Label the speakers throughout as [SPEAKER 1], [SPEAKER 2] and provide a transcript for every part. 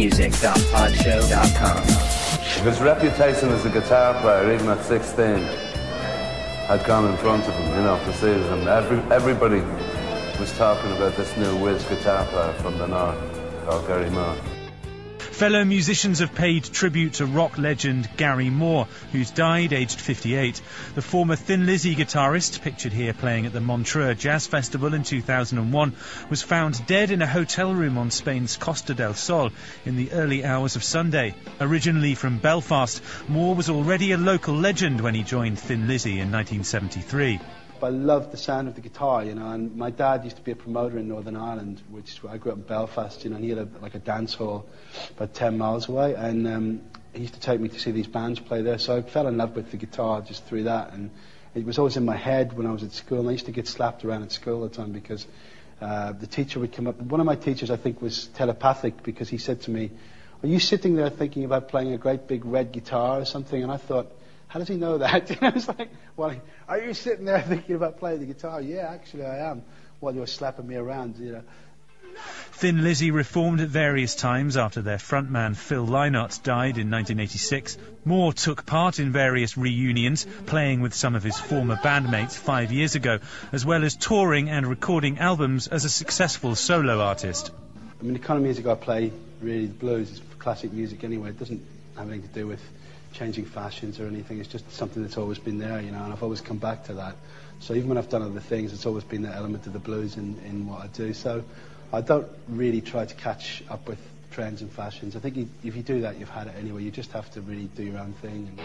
[SPEAKER 1] Music.podshow.com.
[SPEAKER 2] His reputation as a guitar player, even at 16, had gone in front of him, you know, preceded him. Everybody was talking about this new whiz guitar player from the north called Gary Moore.
[SPEAKER 3] Fellow musicians have paid tribute to rock legend Gary Moore, who's died aged 58. The former Thin Lizzy guitarist, pictured here playing at the Montreux Jazz Festival in 2001, was found dead in a hotel room on Spain's Costa del Sol in the early hours of Sunday. Originally from Belfast, Moore was already a local legend when he joined Thin Lizzy in 1973.
[SPEAKER 4] I loved the sound of the guitar, you know, and my dad used to be a promoter in Northern Ireland, which is where I grew up in Belfast, you know, and he had a dance hall about 10 miles away, and he used to take me to see these bands play there, so I fell in love with the guitar just through that, and it was always in my head when I was at school, and I used to get slapped around at school all the time because the teacher would come up. One of my teachers, I think, was telepathic, because he said to me, "Are you sitting there thinking about playing a great big red guitar or something?" And I thought, how does he know that? And I was like, well, are you sitting there thinking about playing the guitar? Yeah, actually I am, while you're slapping me around, you know.
[SPEAKER 3] Thin Lizzy reformed at various times after their frontman Phil Lynott died in 1986. Moore took part in various reunions, playing with some of his former bandmates 5 years ago, as well as touring and recording albums as a successful solo artist.
[SPEAKER 4] I mean, the kind of music I play, really, the blues, is classic music anyway. It doesn't have anything to do with changing fashions or anything. It's just something that's always been there, you know, and I've always come back to that. So even when I've done other things, it's always been that element of the blues in what I do. So I don't really try to catch up with trends and fashions. I think if you do that, you've had it anyway. You just have to really do your own thing.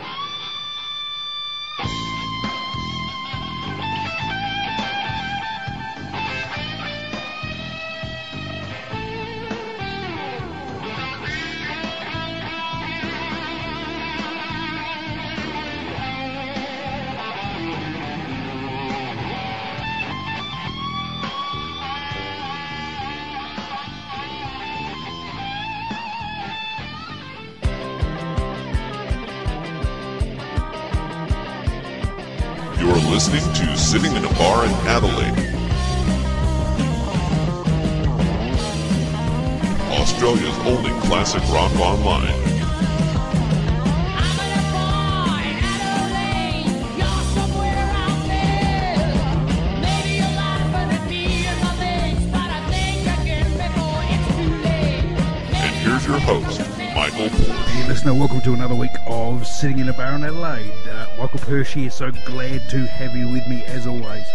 [SPEAKER 5] You're listening to Sitting in a Bar in Adelaide, Australia's only classic rock online. And here's your host, Michael Porch.
[SPEAKER 6] Dear listener, welcome to another week of Sitting in a Bar in Adelaide. Michael Porch here, so glad to have you with me as always.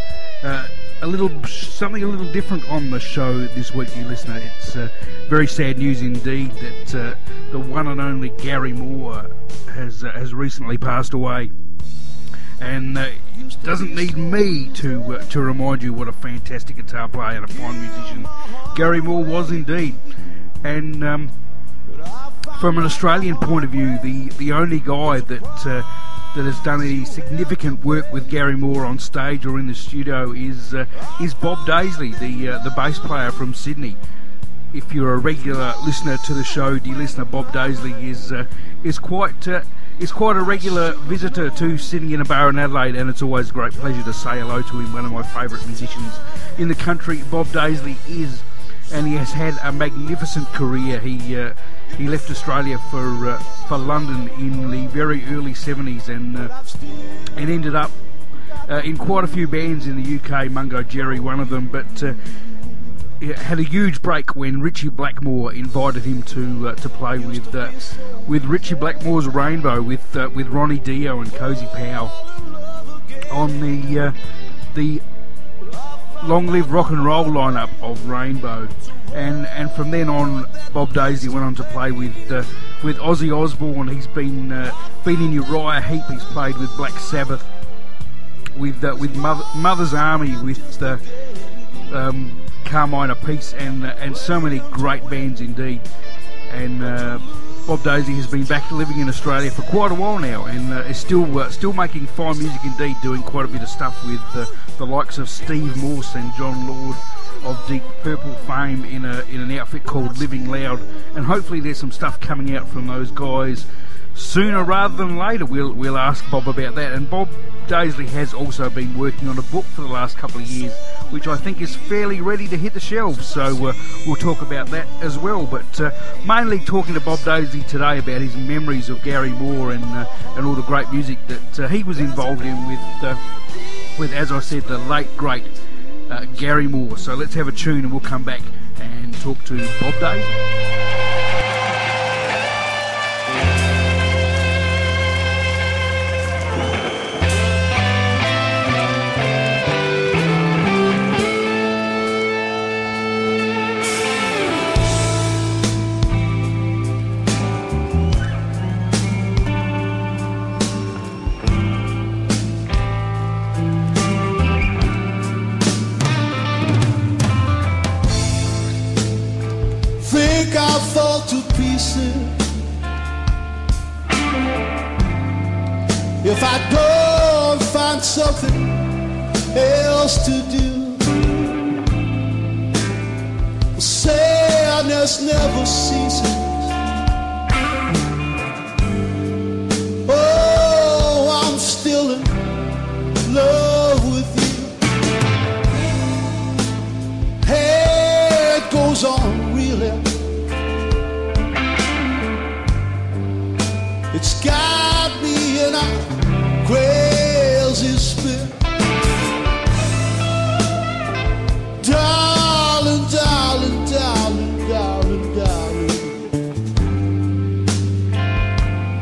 [SPEAKER 6] Something a little different on the show this week, dear listener. It's very sad news indeed that the one and only Gary Moore has recently passed away, and it doesn't need me to remind you what a fantastic guitar player and a fine musician Gary Moore was indeed. And from an Australian point of view, the only guy that has done any significant work with Gary Moore on stage or in the studio is Bob Daisley, the bass player from Sydney. If you're a regular listener to the show, dear listener, Bob Daisley is quite a regular visitor to Sitting in a Bar in Adelaide, and it's always a great pleasure to say hello to him. One of my favourite musicians in the country, Bob Daisley is. And he has had a magnificent career. He left Australia for London in the very early 70s and ended up in quite a few bands in the UK, Mungo Jerry one of them, but had a huge break when Richie Blackmore invited him to play with Richie Blackmore's Rainbow with Ronnie Dio and Cozy Powell on the Long Live Rock and Roll lineup of Rainbow, and from then on, Bob Daisley went on to play with Ozzy Osbourne. He's been in Uriah Heep. He's played with Black Sabbath, with Mother's Army, with Carmine Apiece, and so many great bands indeed. And Bob Daisley has been back living in Australia for quite a while now, and is still making fine music indeed, doing quite a bit of stuff with the likes of Steve Morse and John Lord of Deep Purple fame in an outfit called Living Loud, and hopefully there's some stuff coming out from those guys sooner rather than later. We'll ask Bob about that. And Bob Daisley has also been working on a book for the last couple of years which I think is fairly ready to hit the shelves. So we'll talk about that as well. But mainly talking to Bob Daisley today about his memories of Gary Moore and all the great music that he was involved in with, as I said, the late great Gary Moore. So let's have a tune and we'll come back and talk to Bob Daisley.
[SPEAKER 1] I fall to pieces if I don't find something else to do. Sadness never ceases. Oh, I'm still in love with you. Hey, it goes on really. It's got me in a crazy spin. Darling, darling, darling, darling, darling,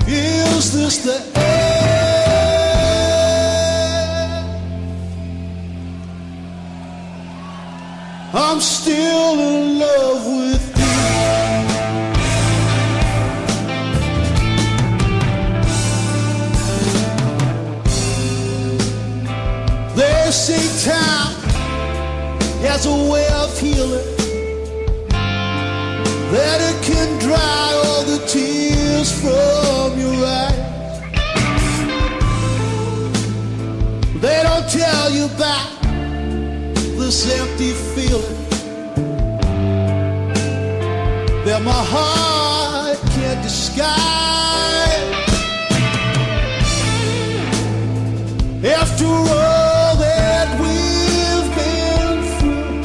[SPEAKER 1] is this the end? I'm still in love with you. They say time has a way of healing, that it can dry all the tears from your eyes. They don't tell you about this empty feeling that my heart can't disguise. After all that we've been through,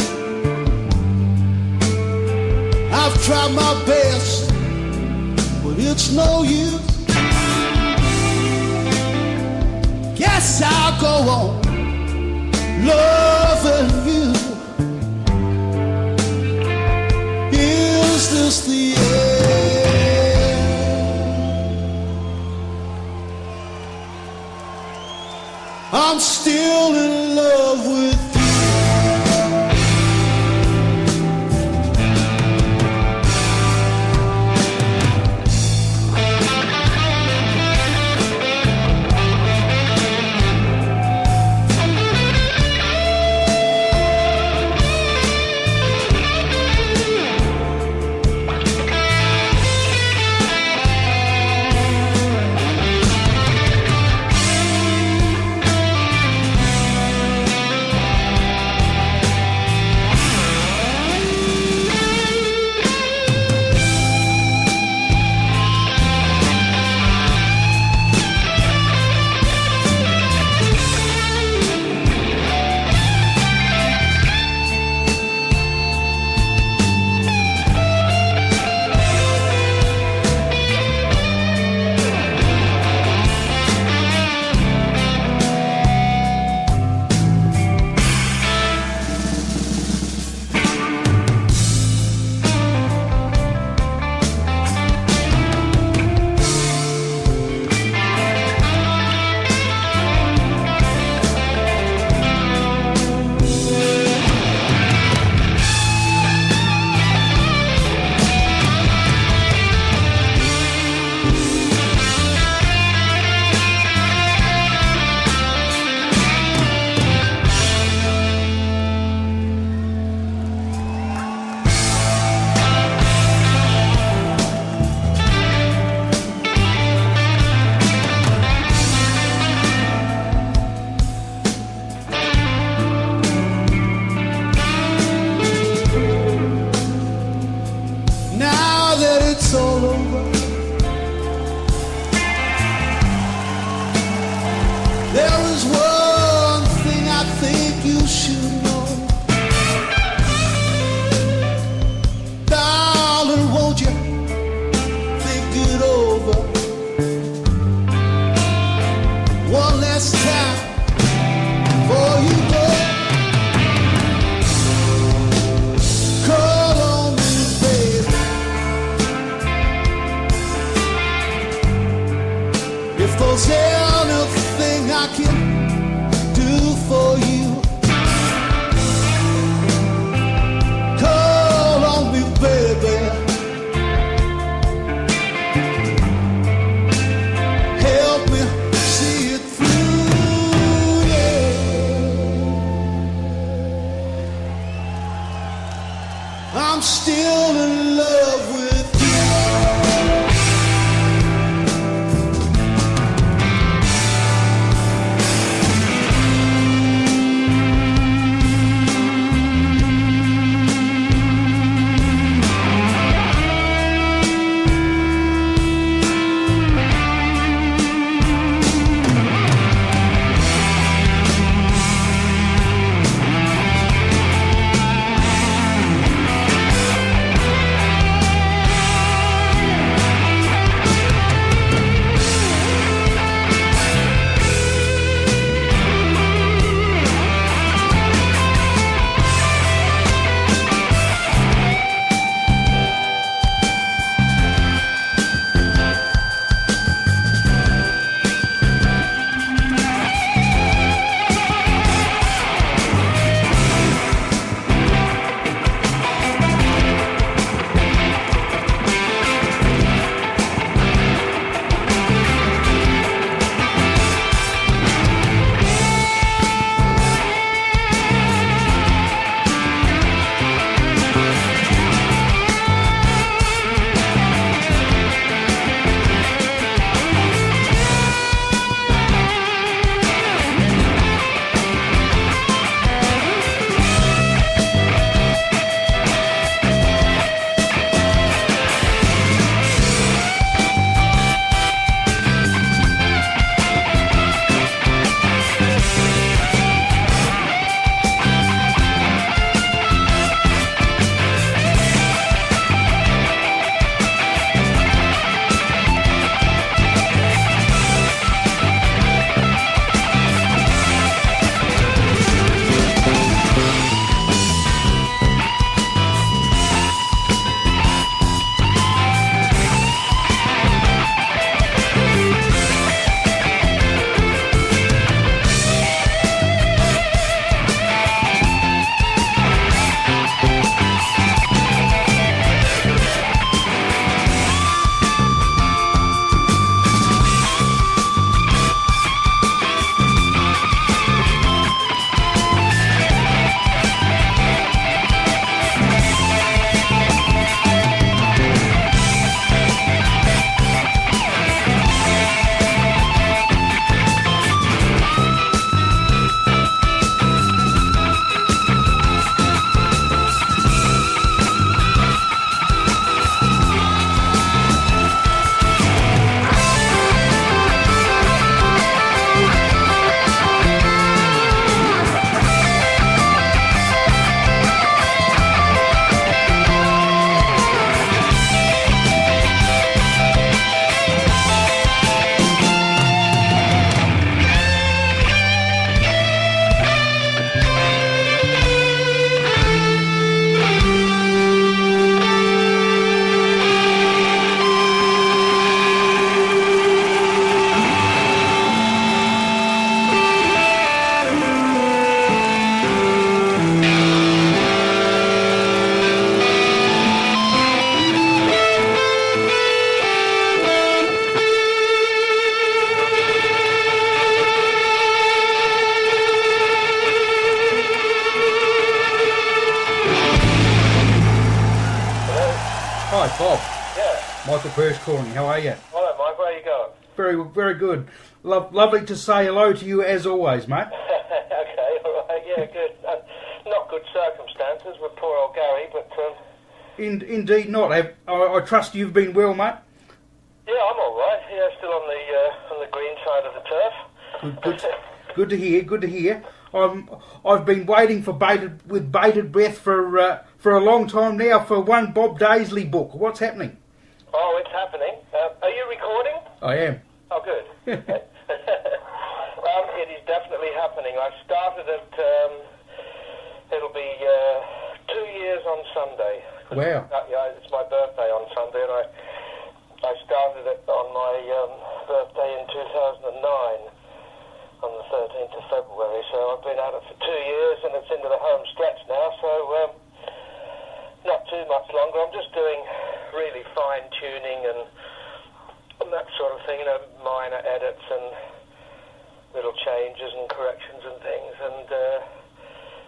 [SPEAKER 1] I've tried my best, but it's no use. Guess I'll go on loving you. Is this the end? I'm still in love with you. there's anything I can do for you, call on me, baby. Help me see it through, yeah. I'm still in love with you.
[SPEAKER 6] Hi, Bob.
[SPEAKER 7] Yeah.
[SPEAKER 6] Michael Purse calling. How are you?
[SPEAKER 7] Hello, Mike. Where are you going?
[SPEAKER 6] Very good. Lovely to say hello to you as always, mate.
[SPEAKER 7] Okay, all right. Yeah, good. Not good circumstances with poor old Gary, but...
[SPEAKER 6] Indeed not. I trust you've been well, mate?
[SPEAKER 7] Yeah, I'm all right. Yeah, still on the green side of the turf.
[SPEAKER 6] Good to hear. Good to hear. I've been waiting with bated breath for a long time now for one Bob Daisley book. What's happening?
[SPEAKER 7] Oh, it's happening. Are you recording?
[SPEAKER 6] I am.
[SPEAKER 7] Oh, good. It is definitely happening. I started at, it'll be 2 years on Sunday.
[SPEAKER 6] Wow.
[SPEAKER 7] Yeah, it's my birthday on Sunday, and I started it on my birthday in 2009, on the 13th of February, so I've been at it for 2 years, and it's into the home stretch now, so not too much longer. I'm just doing really fine-tuning and that sort of thing, minor edits and little changes and corrections and things, and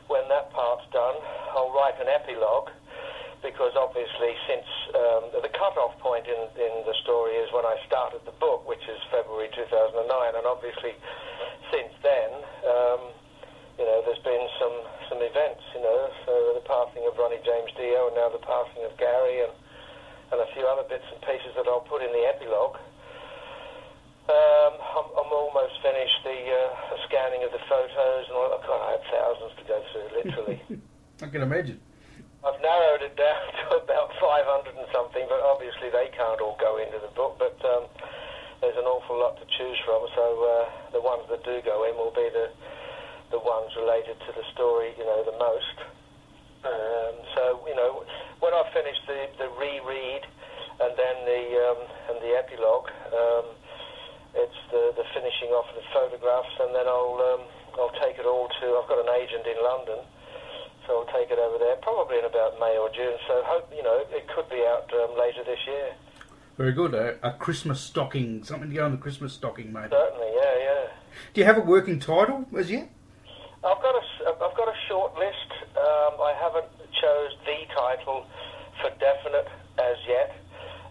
[SPEAKER 7] when that part's done, I'll write an epilogue, because obviously since the cut-off point in the story is when I started the book, which is February 2009, and obviously since then, there's been some events, so the passing of Ronnie James Dio, and now the passing of Gary, and a few other bits and pieces that I'll put in the epilogue. I'm almost finished the scanning of the photos, and God, I had thousands to go through, literally.
[SPEAKER 6] I can imagine.
[SPEAKER 7] I've narrowed it down to about 500 and something, but obviously they can't all go into the book, but there's an awful lot to choose from, so the ones that do go in will be the ones related to the story, the most. So, when I finish the reread and then the epilogue, it's the finishing off of the photographs, and then I'll take it all to, I've got an agent in London, so I'll take it over there, probably in about May or June, so hope, it could be out later this year.
[SPEAKER 6] Very good. A Christmas stocking, something to go in the Christmas stocking, maybe.
[SPEAKER 7] Certainly, yeah.
[SPEAKER 6] Do you have a working title as yet?
[SPEAKER 7] I've got a short list. I haven't chose the title for definite as yet,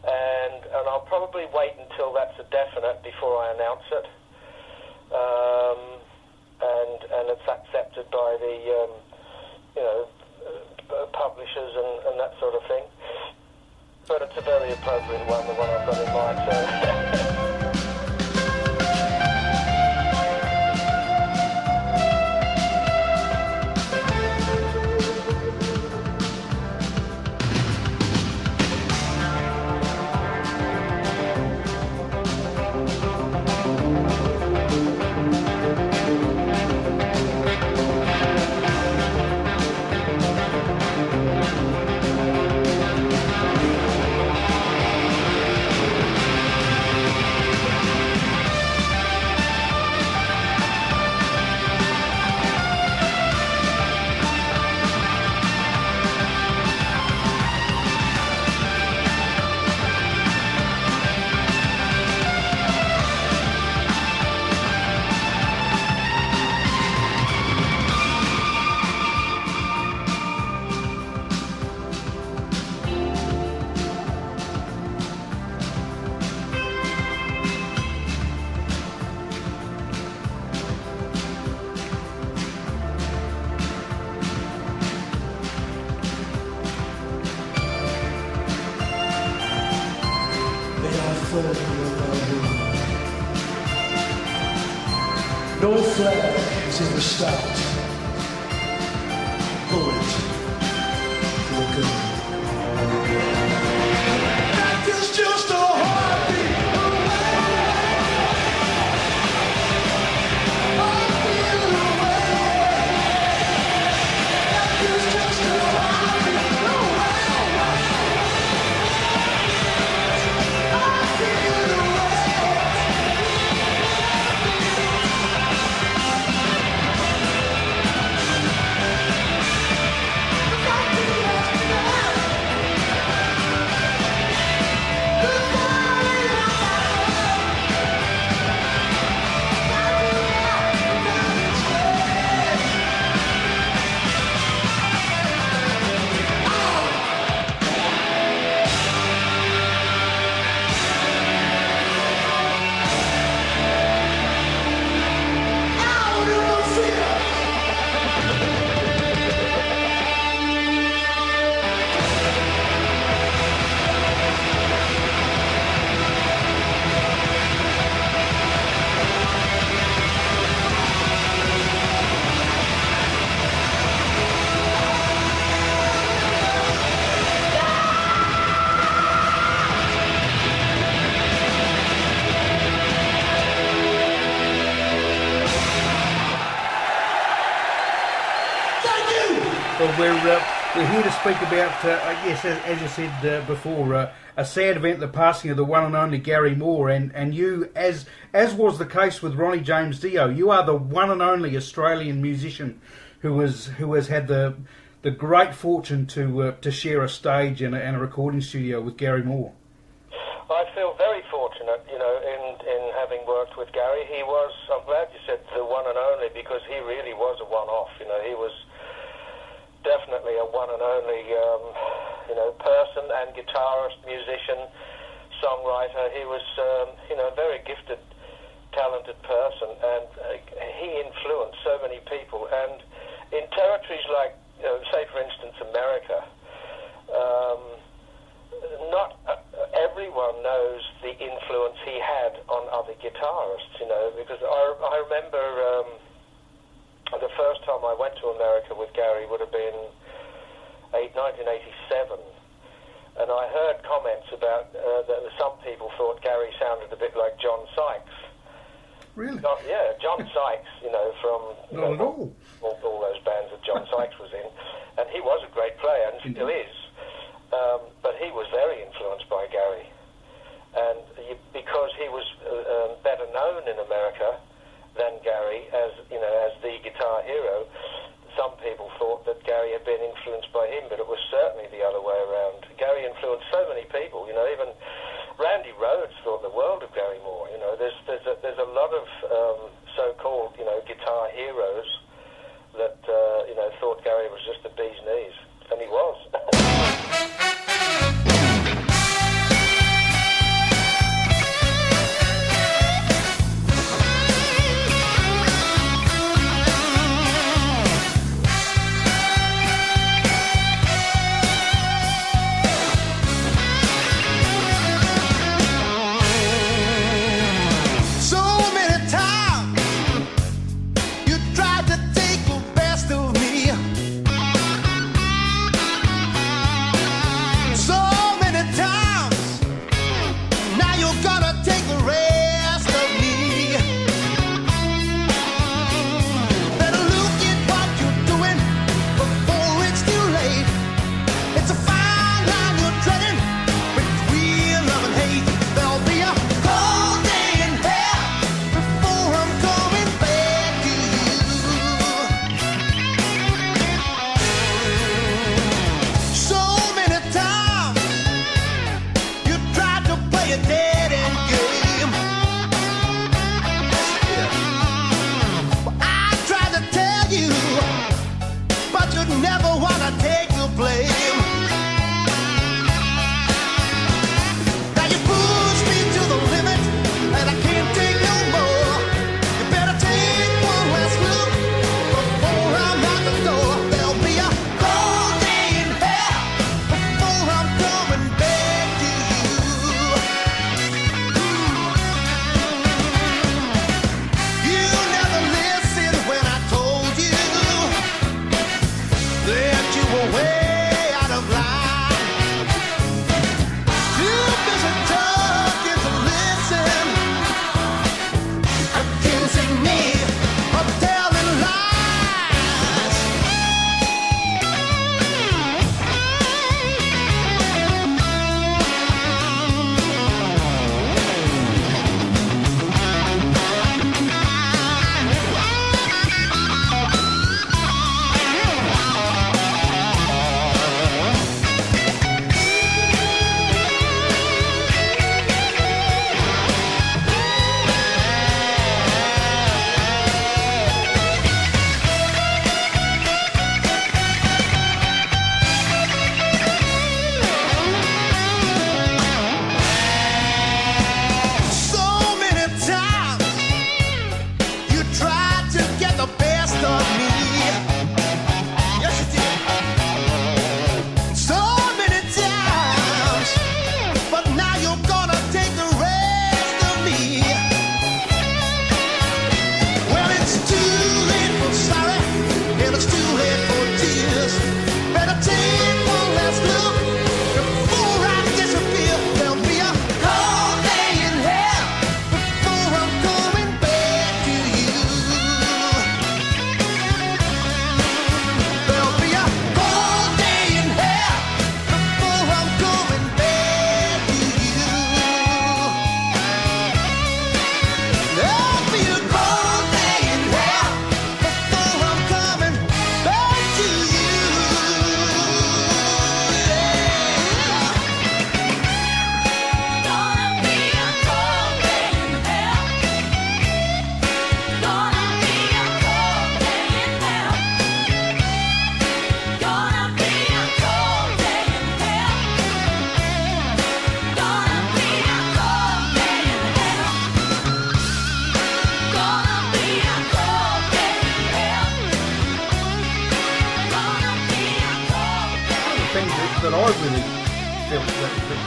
[SPEAKER 7] and I'll probably wait until that's a definite before I announce it, and it's accepted by the publishers and that sort of thing. But it's a very appropriate one, the one I've got in mind. So.
[SPEAKER 1] No flag is in the start. Bullet for a gun. That is just a heartbeat away. Heartbeat away. That is just a heartbeat away. Heartbeat away.
[SPEAKER 6] Well, We're here to speak about, yes, as you said before, a sad event, the passing of the one and only Gary Moore, and you, as was the case with Ronnie James Dio, you are the one and only Australian musician who has had the great fortune to share a stage and a recording studio with Gary Moore.
[SPEAKER 7] I feel very fortunate, you know, in having worked with Gary. He was, I'm glad you said the one and only, because he really was a one-off. You know, he was definitely a one and only, you know, person and guitarist, musician, songwriter. He was, you know, a very gifted, talented person, and he influenced so many people. And in territories like, you know, say for instance America, not everyone knows the influence he had on other guitarists, you know, because I remember the first time I went to America with Gary would have been 1987, and I heard comments about that some people thought Gary sounded a bit like John Sykes.
[SPEAKER 6] Really?
[SPEAKER 7] Yeah, John Sykes, you know, from
[SPEAKER 6] Not at all.
[SPEAKER 7] All those bands that John Sykes was in, and he was a great player and still is, but he was very influenced by Gary, and because he was better known in America than Gary, as you know, as the guitar hero, some people thought that Gary had been influenced by him, but it was certainly the other way around. Gary influenced so many people, you know, even Randy Rhoads thought the world of Gary Moore. You know, there's a lot of so-called, you know, guitar heroes that you know, thought Gary was just the bee's knees, and he was.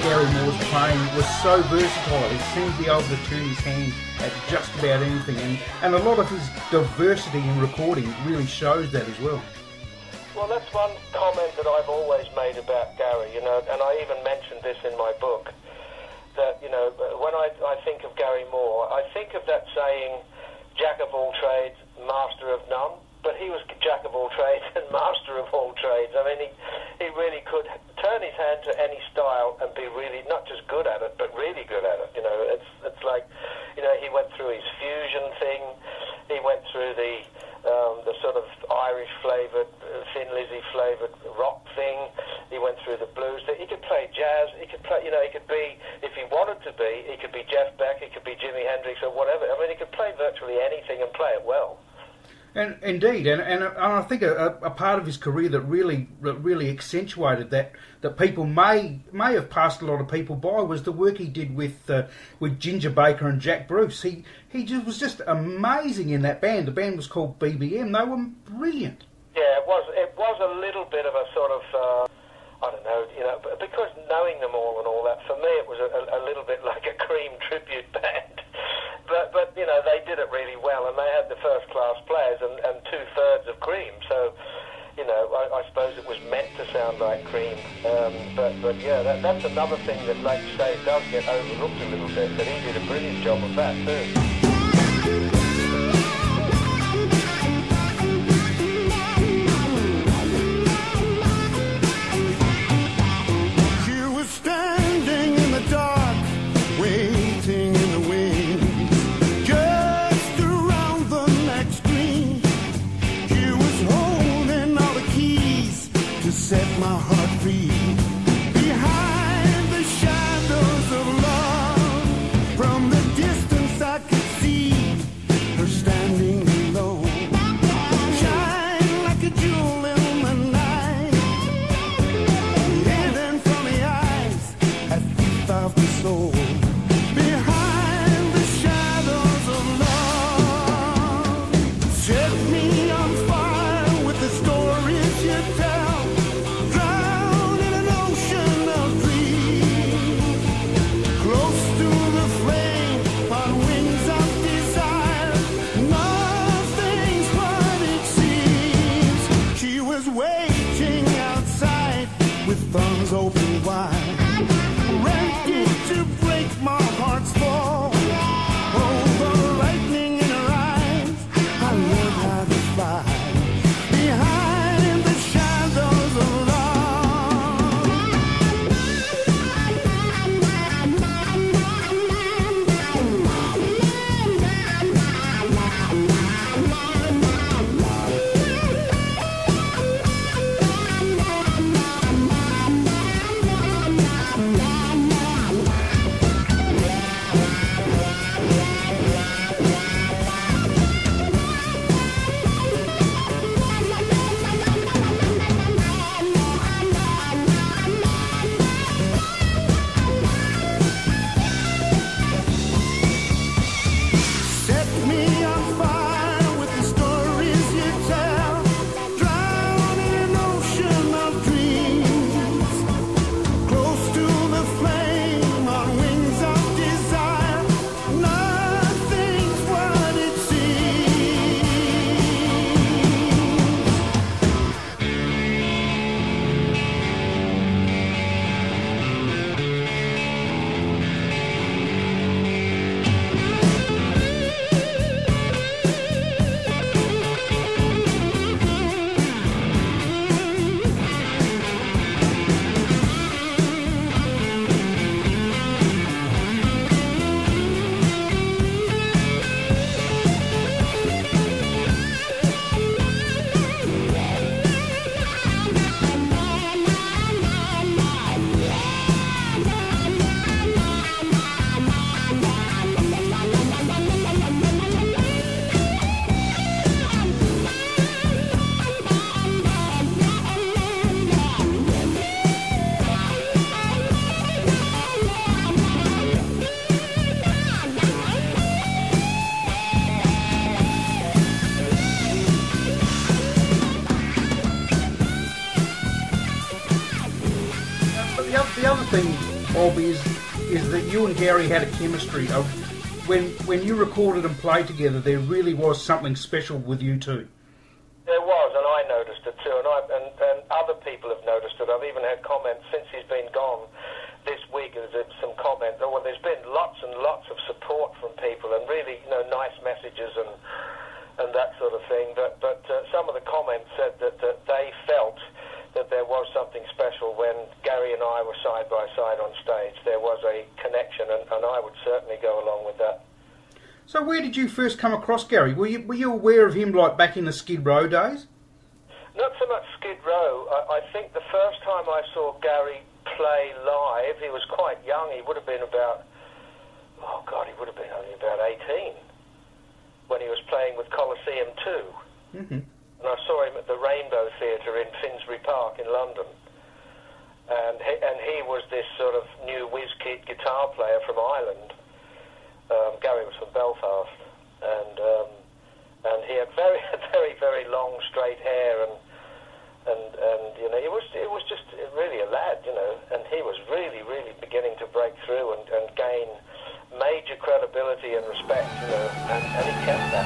[SPEAKER 6] Gary Moore's playing was so versatile. He seemed to be able to turn his hand at just about anything, and a lot of his diversity in recording really shows that as well.
[SPEAKER 7] Well, that's one comment that I've always made about Gary, you know, and I even mentioned this in my book, that, you know, when I think of Gary Moore, I think of that saying, jack of all trades, master of none, but he was jack of all trades and master of all trades. I mean, he really could turn his hand to any style and be really, not just good at it, but really good at it, you know. It's like, you know, he went through his fusion thing, he went through the sort of Irish-flavoured, Thin Lizzy-flavoured rock thing. He went through the blues. He could play jazz. He could play, you know, he could be, if he wanted to be, he could be Jeff Beck, he could be Jimi Hendrix or whatever. I mean, he could play virtually anything and play it well.
[SPEAKER 6] And indeed, and I think a part of his career that really accentuated that people may have passed a lot of people by was the work he did with Ginger Baker and Jack Bruce. He was just amazing in that band. The band was called BBM. They were brilliant.
[SPEAKER 7] Yeah, it was a little bit of a sort of I don't know, you know, because knowing them all and all that, for me it was a little bit like a Cream tribute band. But you know, they did it really well, and they had the first-class players and two-thirds of Cream. So, you know, I suppose it was meant to sound like Cream. But yeah, that's another thing that, like you say, does get overlooked a little bit. But he did a brilliant job of that too.
[SPEAKER 1] Set my heart free behind the shadows of love. From the distance I could see her standing alone, shine like a jewel in the night, hidden from the eyes at deep of the soul. Behind the shadows of love, set me on fire with the stories you tell. Thumbs open wide, ready to break my heart's fall. Oh, the lightning in her eyes, I learned how to fly behind the shadows of love.
[SPEAKER 6] The other thing of is that you and Gary had a chemistry. When you recorded and played together, there really was something special with you two.
[SPEAKER 7] There was, and I noticed it too, and other people have noticed it. I've even had comments since he's been gone this week. There's some comments. Well, there's been lots and lots of support from people, and really, nice messages and that sort of thing. But some of the comments said that they felt that there was something special when Gary and I were side by side on stage. There was a connection, and I would certainly go along with that.
[SPEAKER 6] So where did you first come across Gary? Were you aware of him like back in the Skid Row days?
[SPEAKER 7] Not so much Skid Row. I think the first time I saw Gary play live, he was quite young. He would have been about, he would have been only about 18 when he was playing with Coliseum 2.
[SPEAKER 6] Mm-hmm.
[SPEAKER 7] And I saw him at the Rainbow Theatre in Finsbury Park in London. And he was this sort of new whiz-kid guitar player from Ireland. Gary was from Belfast, and he had very, very, very long straight hair, and it was just really a lad, and he was really, really beginning to break through and gain major credibility and respect, and he kept that.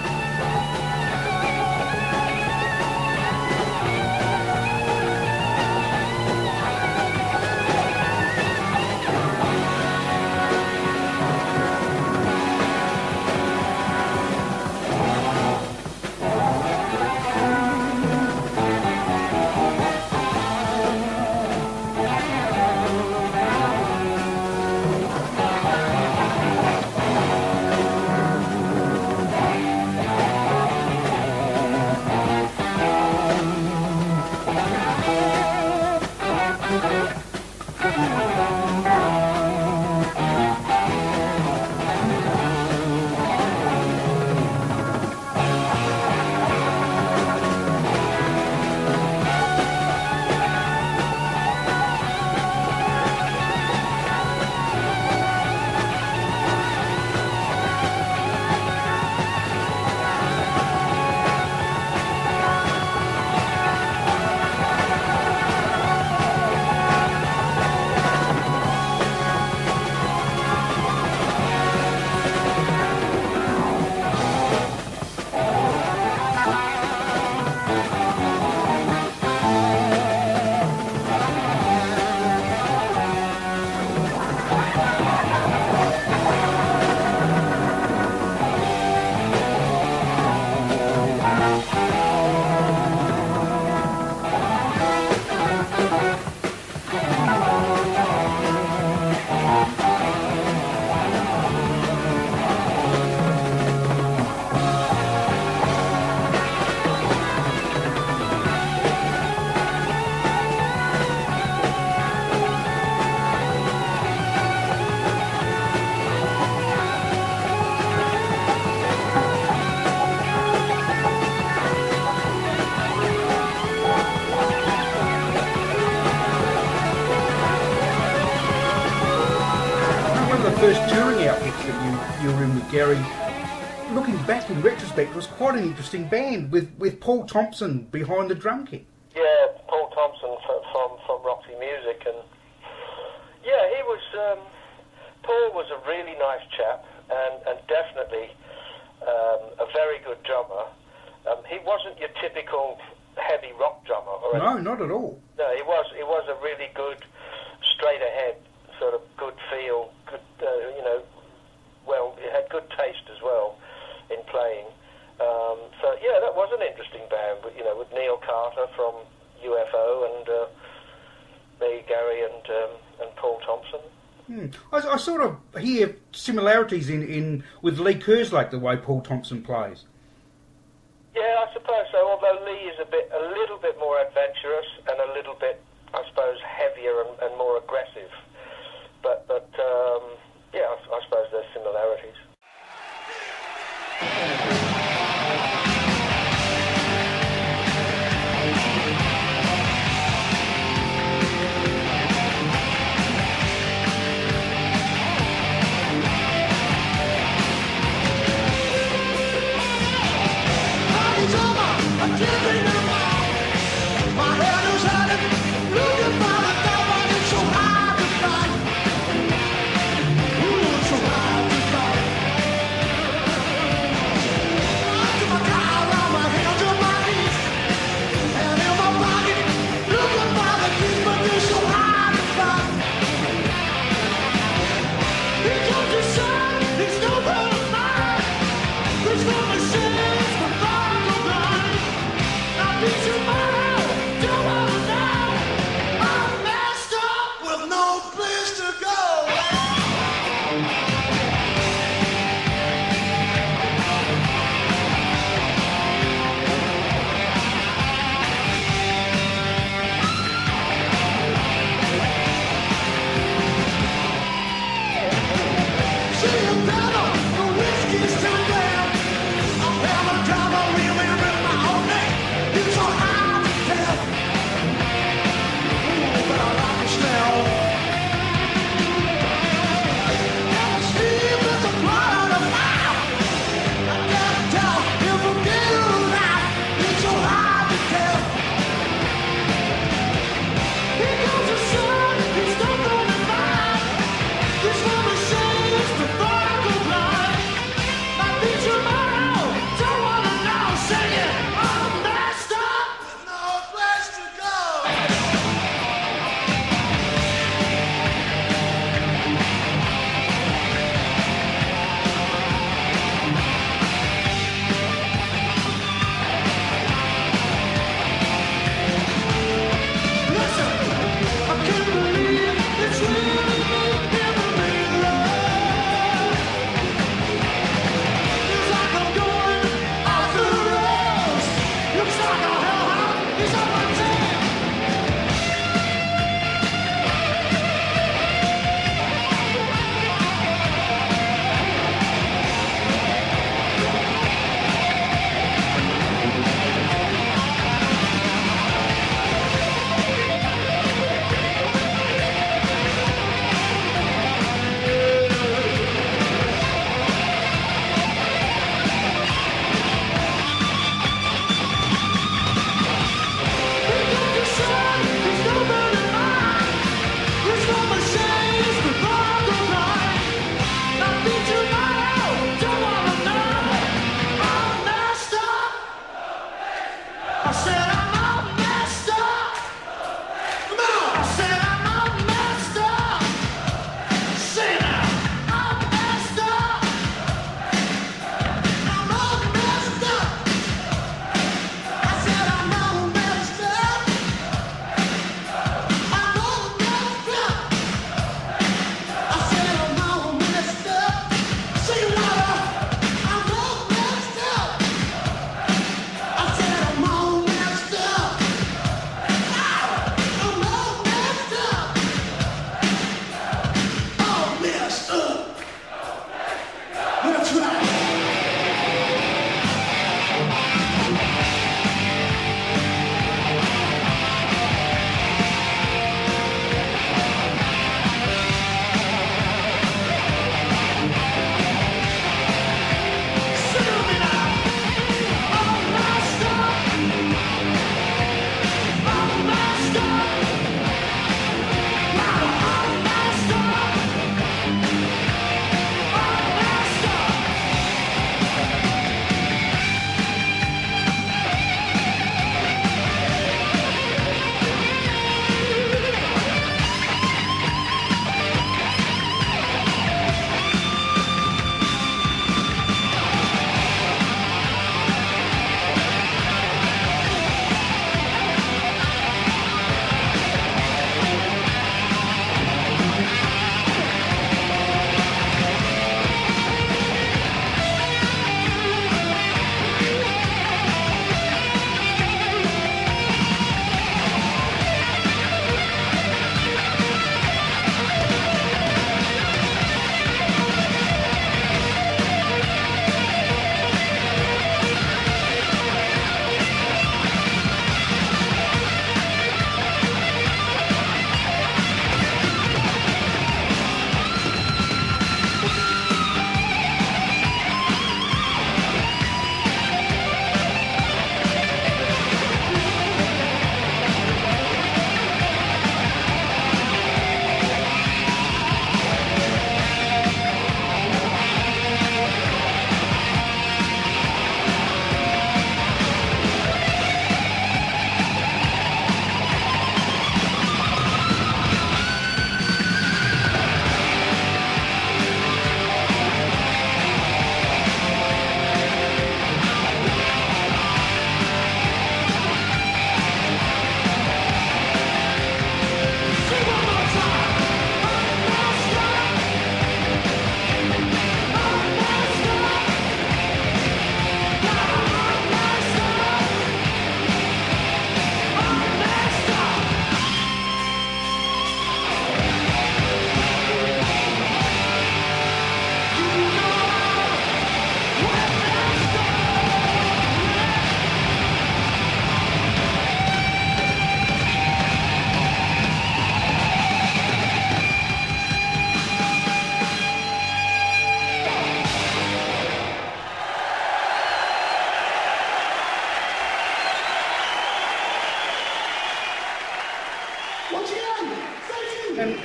[SPEAKER 6] First touring outfits that you were in with Gary, looking back in retrospect, was quite an interesting band with Paul Thompson behind the drum kit.
[SPEAKER 7] Yeah, Paul Thompson from Roxy Music, and yeah, he was. Paul was a really nice chap, and definitely a very good drummer. He wasn't your typical heavy rock drummer,
[SPEAKER 6] No, not at all.
[SPEAKER 7] No, he was a really good, straight ahead, sort of good feel, good, well, he had good taste as well in playing. So yeah, that was an interesting band, but with Neil Carter from UFO and me, Gary, and Paul Thompson.
[SPEAKER 6] I sort of hear similarities in with Lee Kerslake, the way Paul Thompson plays.
[SPEAKER 7] Yeah, I suppose so. Although Lee is a little bit more adventurous and a little bit, I suppose, heavier and more aggressive. But yeah, I suppose there's similarities.
[SPEAKER 1] My head is hurting, looking for the devil, it's so hard to find.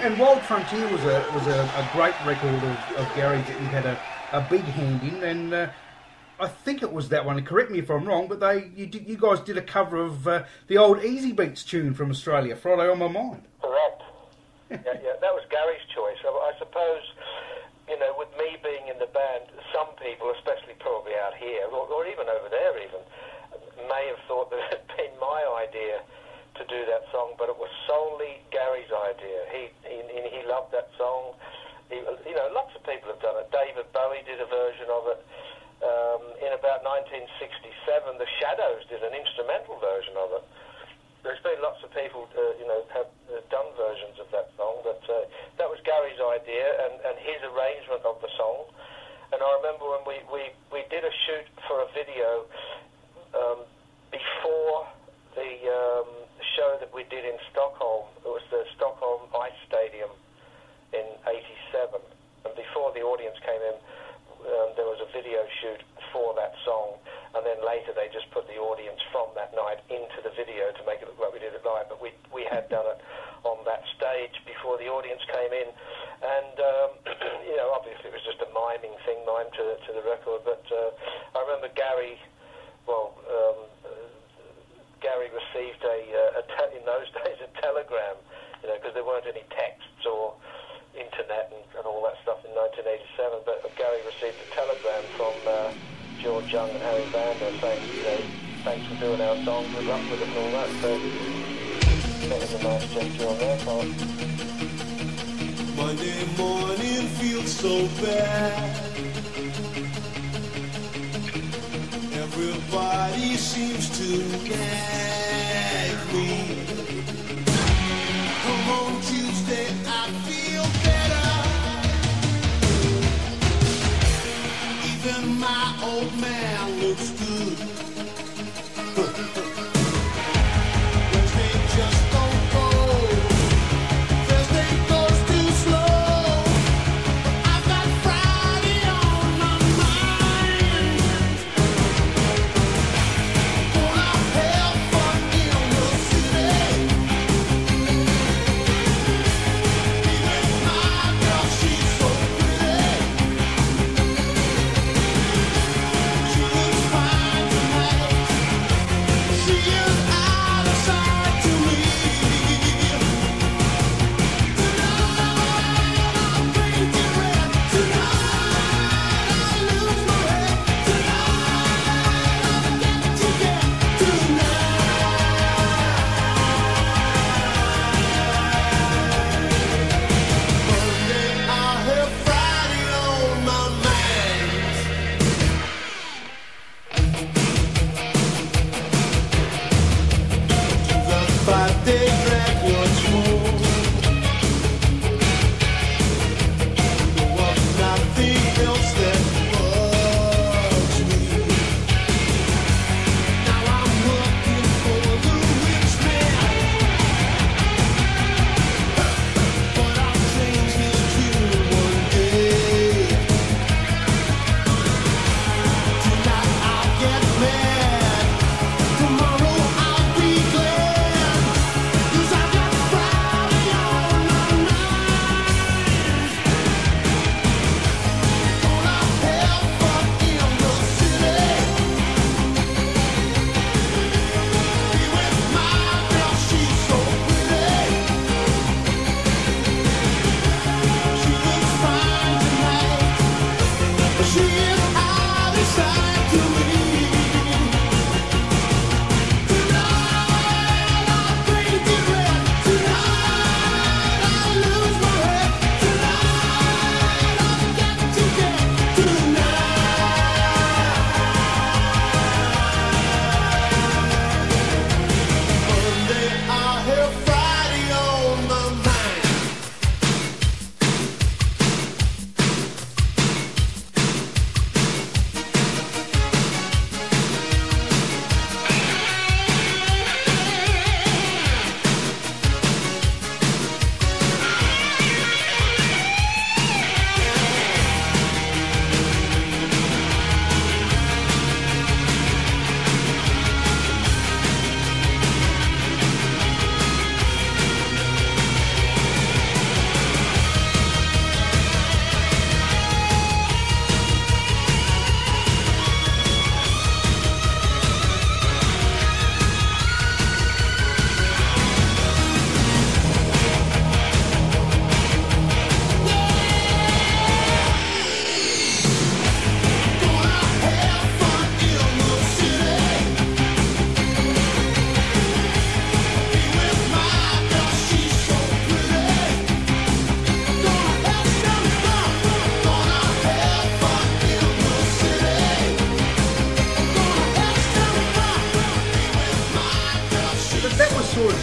[SPEAKER 6] And Wild Frontier was a great record of Gary's that you had a big hand in, and I think it was that one. Correct me if I'm wrong, but you guys did a cover of the old Easy Beats tune from Australia, Friday on My Mind.
[SPEAKER 7] Correct. Yeah, that was Gary's choice. I suppose, you know, with me being in the band, some people, especially probably out here, or even over there even, may have thought that it had been my idea to do that song, but it was solely Gary's idea. He loved that song. You know, lots of people have done it. David Bowie did a version of it. In about 1967, the Shadows did an instrumental version of it. There's been lots of people, you know, have done versions of that song, but that was Gary's idea and his arrangement of the song. And I remember when we did a shoot for a video before the show that we did in Stockholm. It was the Stockholm Ice Stadium in '87, and before the audience came in, there was a video shoot for that song, and then later they just put the audience from that night into the video to make it look like we did it live, but we had done it on that stage before the audience came in, and you know, obviously it was just a miming thing, mime to the record, but I remember Gary received in those days a telegram, you know, because there weren't any texts or internet and all that stuff in 1987, but Gary received a telegram from George Young and Harry Vander saying, you know, thanks for doing our song, good luck with it and all that, so that was a nice gesture on their part.
[SPEAKER 1] Monday morning feels so bad. Everybody seems to nag me. Come on Tuesday, I feel better. Even my old man looks good. Wednesday just don't go. Thursday goes too slow. I've got Friday on my mind. Gonna have fun in the city. Even my girl, she's so pretty. She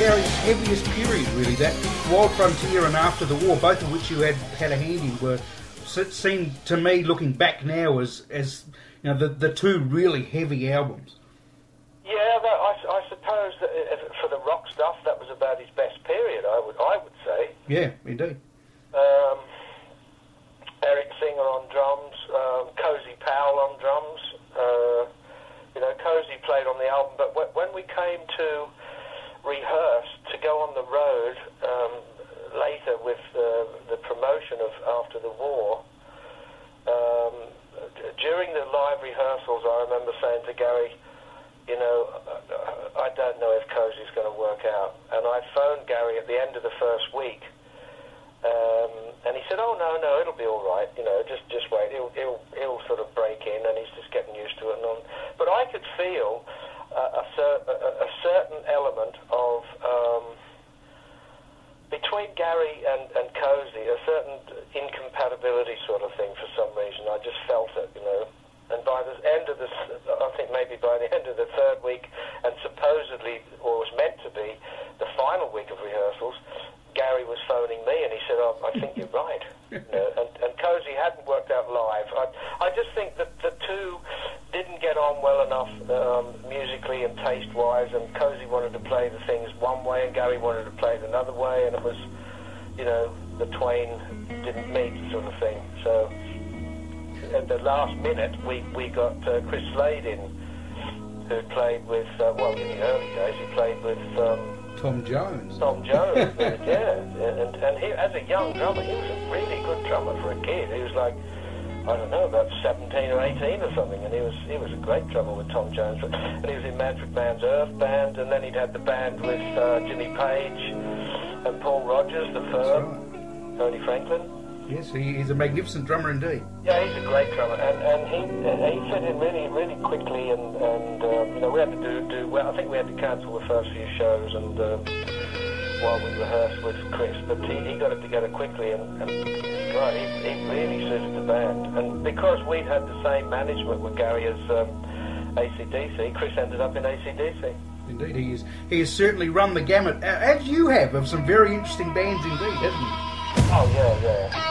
[SPEAKER 6] Gary's heaviest period, really, that Wild Frontier and After the War, both of which you had a hand in, were seem to me, looking back now, as you know, the two really heavy albums.
[SPEAKER 7] Yeah, I suppose that for the rock stuff, that was about his best period. I would say.
[SPEAKER 6] Yeah, indeed.
[SPEAKER 7] Eric Singer on drums, Cozy Powell on drums. Cozy played on the album, but when we came to rehearse to go on the road later with the promotion of After the War, during the live rehearsals, I remember saying to Gary, I don't know if Cozy's going to work out. And I phoned Gary at the end of the first week, and he said, "Oh no, it'll be all right. Just wait. He'll sort of break in, and he's just getting used to it." But I could feel a certain element of between Gary and Cozy, a certain incompatibility sort of thing for some reason. I just felt it, And by the end of I think maybe by the end of the third week, and supposedly, or was meant to be, the final week of rehearsals, Gary was phoning me and he said, "Oh, I think you're right." And Cozy hadn't worked out live. I just think that the two didn't get on well enough musically and taste-wise, and Cozy wanted to play the things one way and Gary wanted to play it another way, and it was, the twain didn't meet sort of thing. So at the last minute, we got Chris Slade in, who played with, in the early days, he played with
[SPEAKER 6] Tom Jones.
[SPEAKER 7] Yeah. And he, as a young drummer, he was a really good drummer for a kid. He was like, I don't know, about 17 or 18 or something, and he was a great drummer with Tom Jones. And he was in Manfred Mann's Earth band, and then he'd had the band with Jimmy Page and Paul Rogers, the Firm, Tony Franklin.
[SPEAKER 6] Yes, he's a magnificent drummer indeed.
[SPEAKER 7] Yeah, he's a great drummer, and he fit in really, really quickly, and we had to do well. I think we had to cancel the first few shows, and while we rehearsed with Chris, but he got it together quickly, and God, he really suited the band. And because we'd had the same management with Gary as AC/DC, Chris ended up in AC/DC.
[SPEAKER 6] Indeed, he has certainly run the gamut, as you have, of some very interesting bands indeed, hasn't he?
[SPEAKER 7] Oh yeah.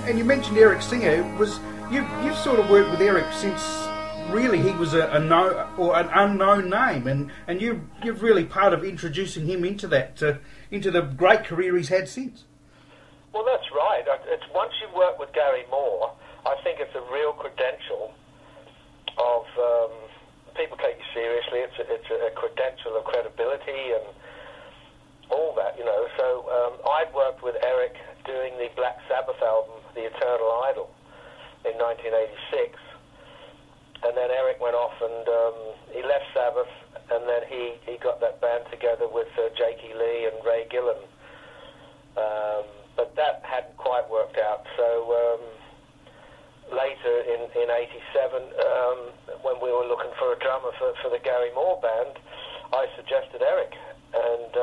[SPEAKER 6] And you mentioned Eric Singer. You've sort of worked with Eric since really he was an unknown name, and you're really part of introducing him into the great career he's had since.
[SPEAKER 7] Well, that's right. It's once you work with Gary Moore, I think it's a real credential of people take you seriously. It's a credential of credibility and all that, you know. So I'd worked with Eric doing the Black Sabbath album, The Eternal Idol, in 1986. And then Eric went off and he left Sabbath, and then he got that band together with Jakey Lee and Ray Gillan. But that hadn't quite worked out. So later in 87, when we were looking for a drummer for the Gary Moore band, I suggested Eric. And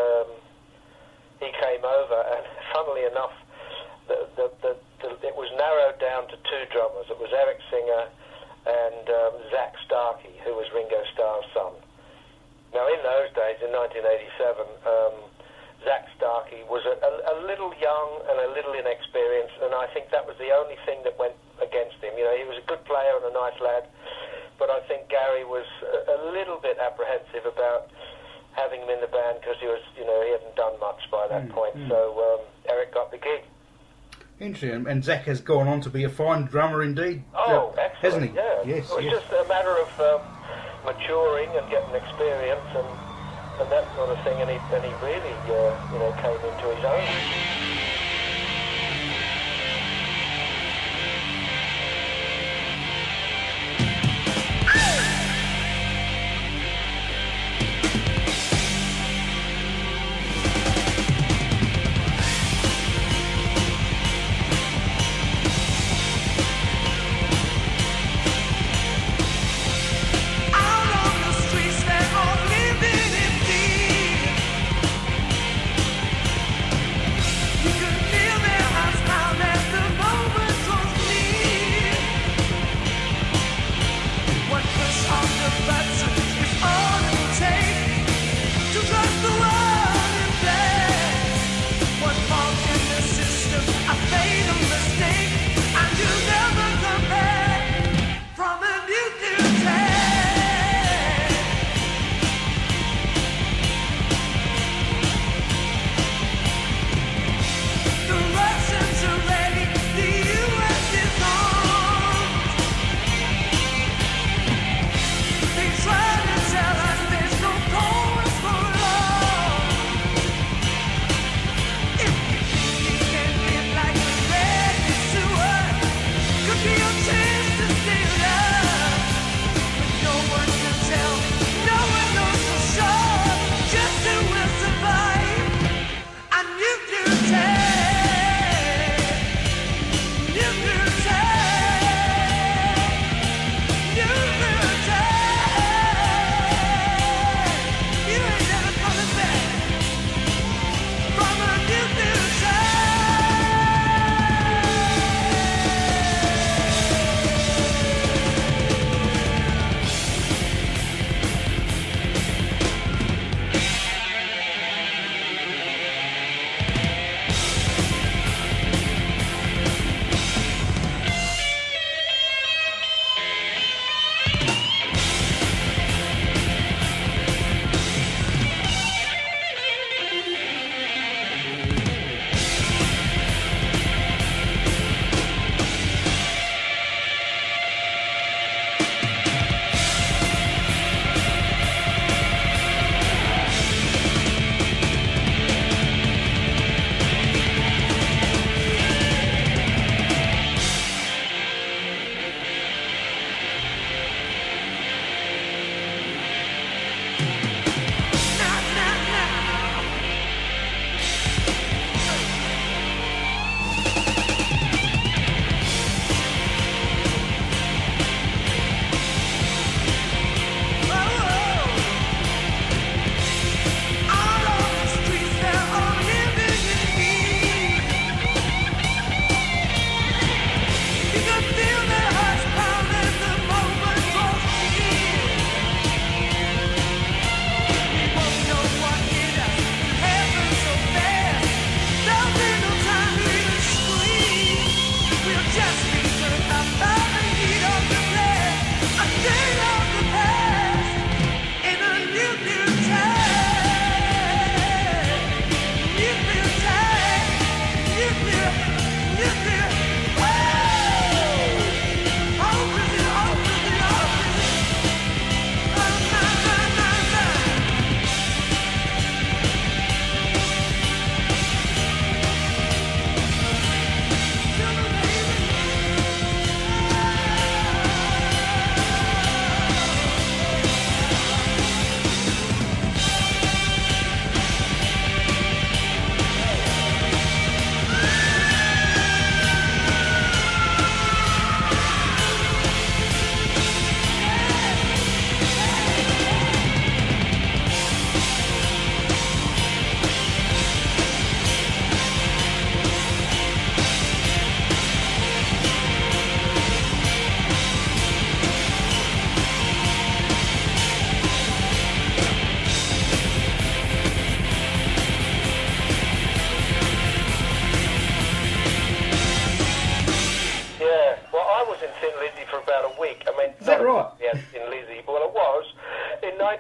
[SPEAKER 7] he came over, and funnily enough, it was narrowed down to two drummers. It was Eric Singer and Zach Starkey, who was Ringo Starr's son. Now, in those days, in 1987, Zach Starkey was a little young and a little inexperienced, and I think that was the only thing that went against him. You know, he was a good player and a nice lad, but I think Gary was a little bit apprehensive about having him in the band because he hadn't done much by that point. So Eric got the gig.
[SPEAKER 6] Interesting. And Zach has gone on to be a fine drummer indeed.
[SPEAKER 7] Oh, excellent.
[SPEAKER 6] Hasn't he?
[SPEAKER 7] Yeah.
[SPEAKER 6] Yes.
[SPEAKER 7] It was just a matter of maturing and getting experience and that sort of thing, and he really came into his own.
[SPEAKER 1] You can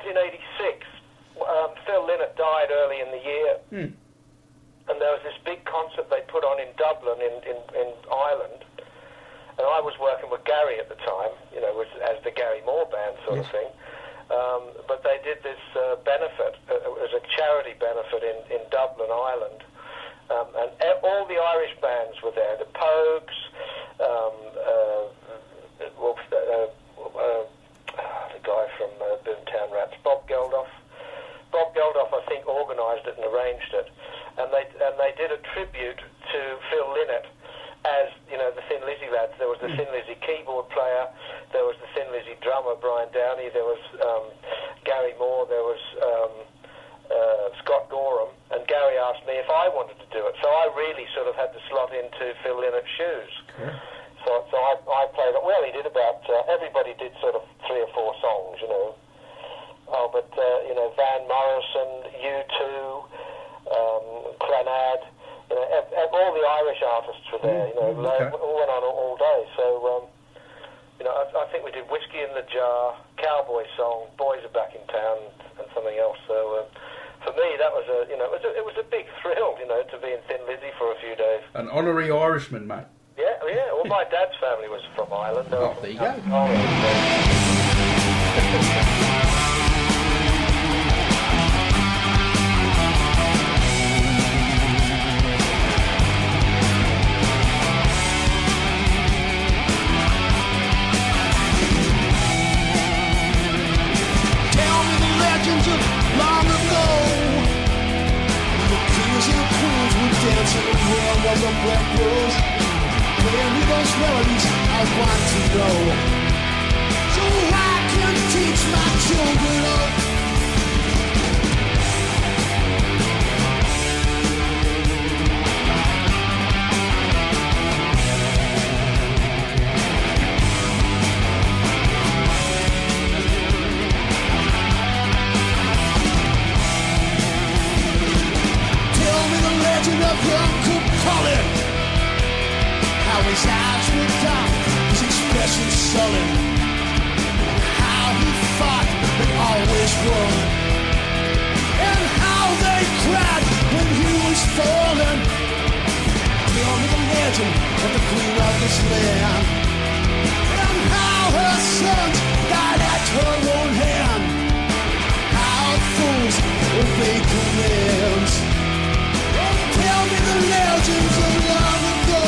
[SPEAKER 7] 1986, Phil Lynott died early in the year, and there was this big concert they put on in Dublin, in Ireland, and I was working with Gary at the time, you know, as the Gary Moore Band sort of thing. But they did this benefit, it was a charity benefit in Dublin, Ireland, and all the Irish bands were there, the Pogues, the guy from Boomtown Rats, Bob Geldof. Bob Geldof, I think, organised it and arranged it, and they did a tribute to Phil Lynott as, you know, the Thin Lizzy lads. There was the Thin Lizzy keyboard player, there was the Thin Lizzy drummer, Brian Downey, there was Gary Moore, there was Scott Gorham, and Gary asked me if I wanted to do it. So I really sort of had to slot into Phil Lynnott's shoes. So I played it. Well, he did about, everybody did sort of 3 or 4 songs, you know. Oh, but, you know, Van Morrison, U2, Cranad, you know, all the Irish artists were there, you know, all went on all day. So, you know, I think we did Whiskey in the Jar, Cowboy Song, Boys Are Back in Town, and something else. So, for me, that was a, you know, it was a big thrill, you know, to be in Thin Lizzy for a few days.
[SPEAKER 6] An honorary Irishman, mate.
[SPEAKER 7] Yeah. Well, my dad's family was from Ireland.
[SPEAKER 6] Oh, there you go.
[SPEAKER 1] Melodies I want to know, so I can teach my children love. Tell me the legend of young Colin. How his eyes were dark, his expression sullen, how he fought but always won, and how they cried when he was falling. Tell me the legend of the queen of this land, and how her sons died at her own hand, how fools obey commands. Tell me the legends of long ago.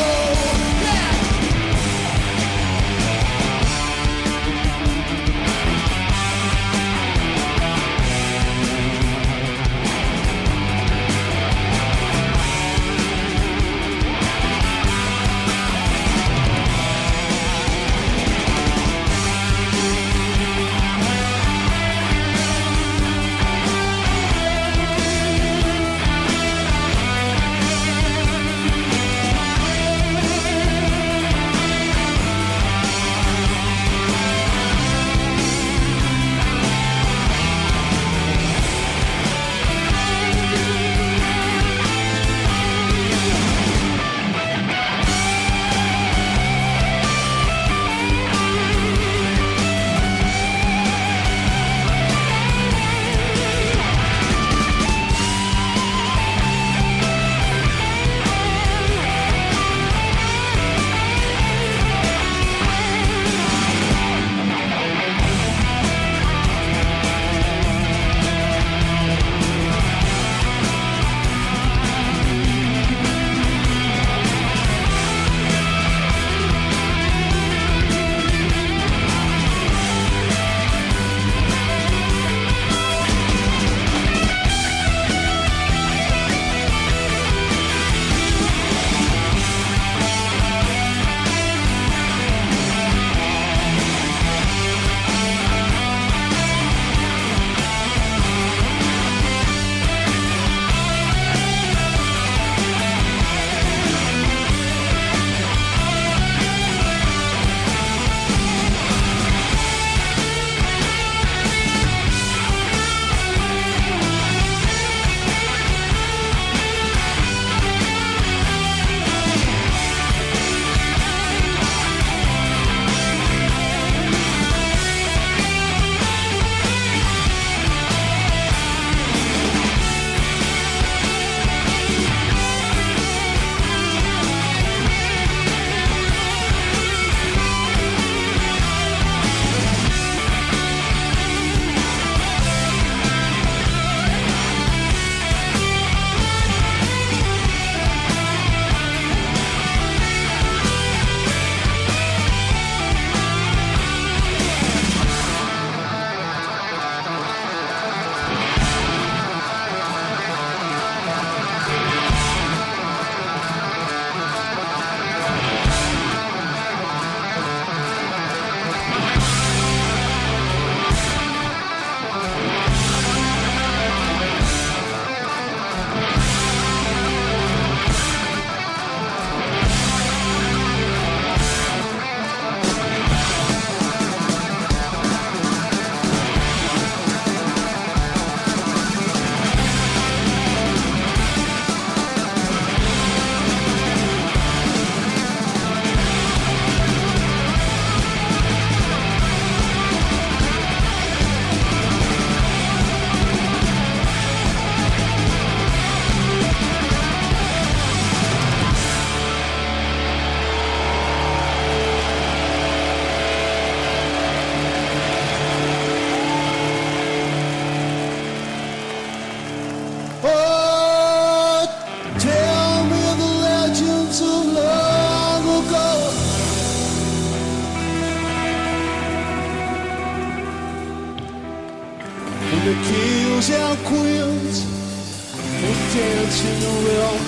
[SPEAKER 1] dance in the realm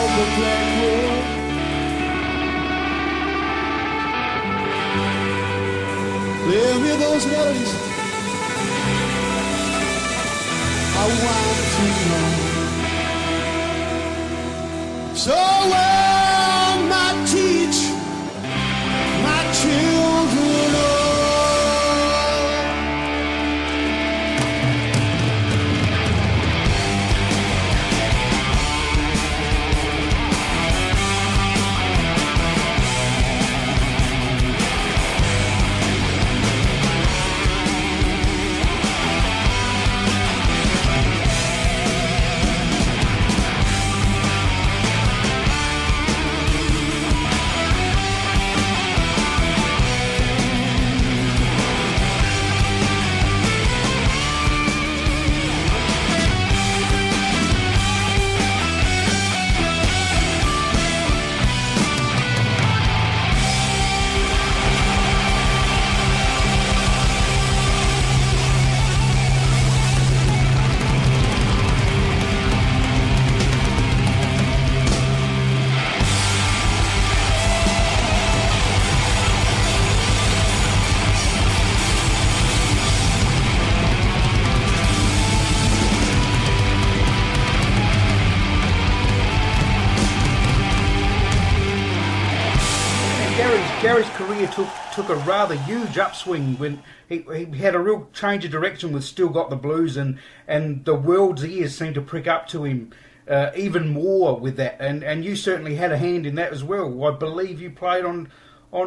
[SPEAKER 1] of the black world. Play me those melodies. I want to know. So well might teach my children all.
[SPEAKER 6] Gary's career took a rather huge upswing when he had a real change of direction with Still Got the Blues, and the world's ears seemed to prick up to him even more with that, and you certainly had a hand in that as well. I believe you played on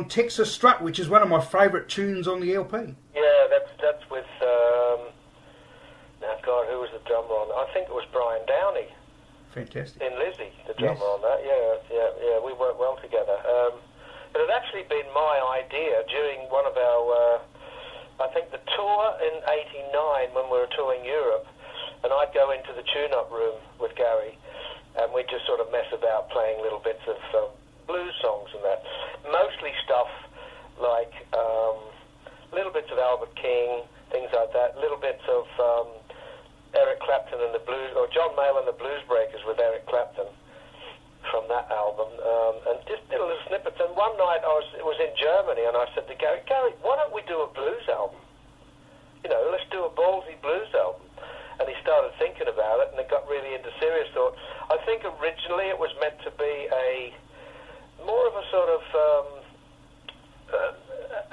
[SPEAKER 6] Texas Strut, which is one of my favourite tunes on the LP.
[SPEAKER 7] Yeah, that's with now God, who was the drummer on that? I think it was Brian Downey.
[SPEAKER 6] Fantastic.
[SPEAKER 7] In Lizzy, the drummer on that. Yeah, we worked well together. It had actually been my idea during one of our, I think the tour in '89 when we were touring Europe, and I'd go into the tune-up room with Gary, and we'd just sort of mess about playing little bits of blues songs and that. Mostly stuff like little bits of Albert King, things like that, little bits of Eric Clapton and the Blues, or John Mayall and the Blues Breakers with Eric Clapton from that album, and just did little snippets. And one night it was in Germany, and I said to Gary, why don't we do a blues album? You know, let's do a ballsy blues album. And he started thinking about it, and it got really into serious thought. I think originally it was meant to be more of a sort of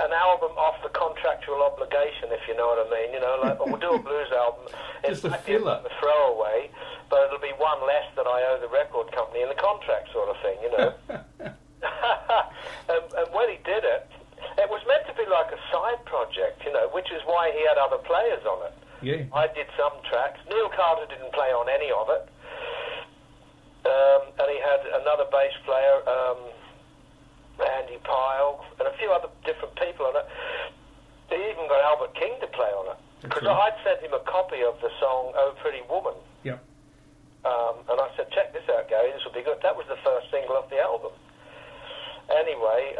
[SPEAKER 7] an album off the contractual obligation, if you know what I mean. You know, like, we'll do a blues album.
[SPEAKER 8] Just a filler.
[SPEAKER 7] A throwaway, but it'll be one less that I owe the record company in the contract, sort of thing, you know. and when he did it, it was meant to be like a side project, you know, which is why he had other players on it.
[SPEAKER 6] Yeah.
[SPEAKER 7] I did some tracks. Neil Carter didn't play on any of it. And he had another bass player, Andy Pyle, and a few other different people on it. He even got Albert King to play on it. Because I'd sent him a copy of the song Oh Pretty Woman.
[SPEAKER 6] Yep.
[SPEAKER 7] And I said, check this out, Gary, this will be good. That was the first single off the album. Anyway,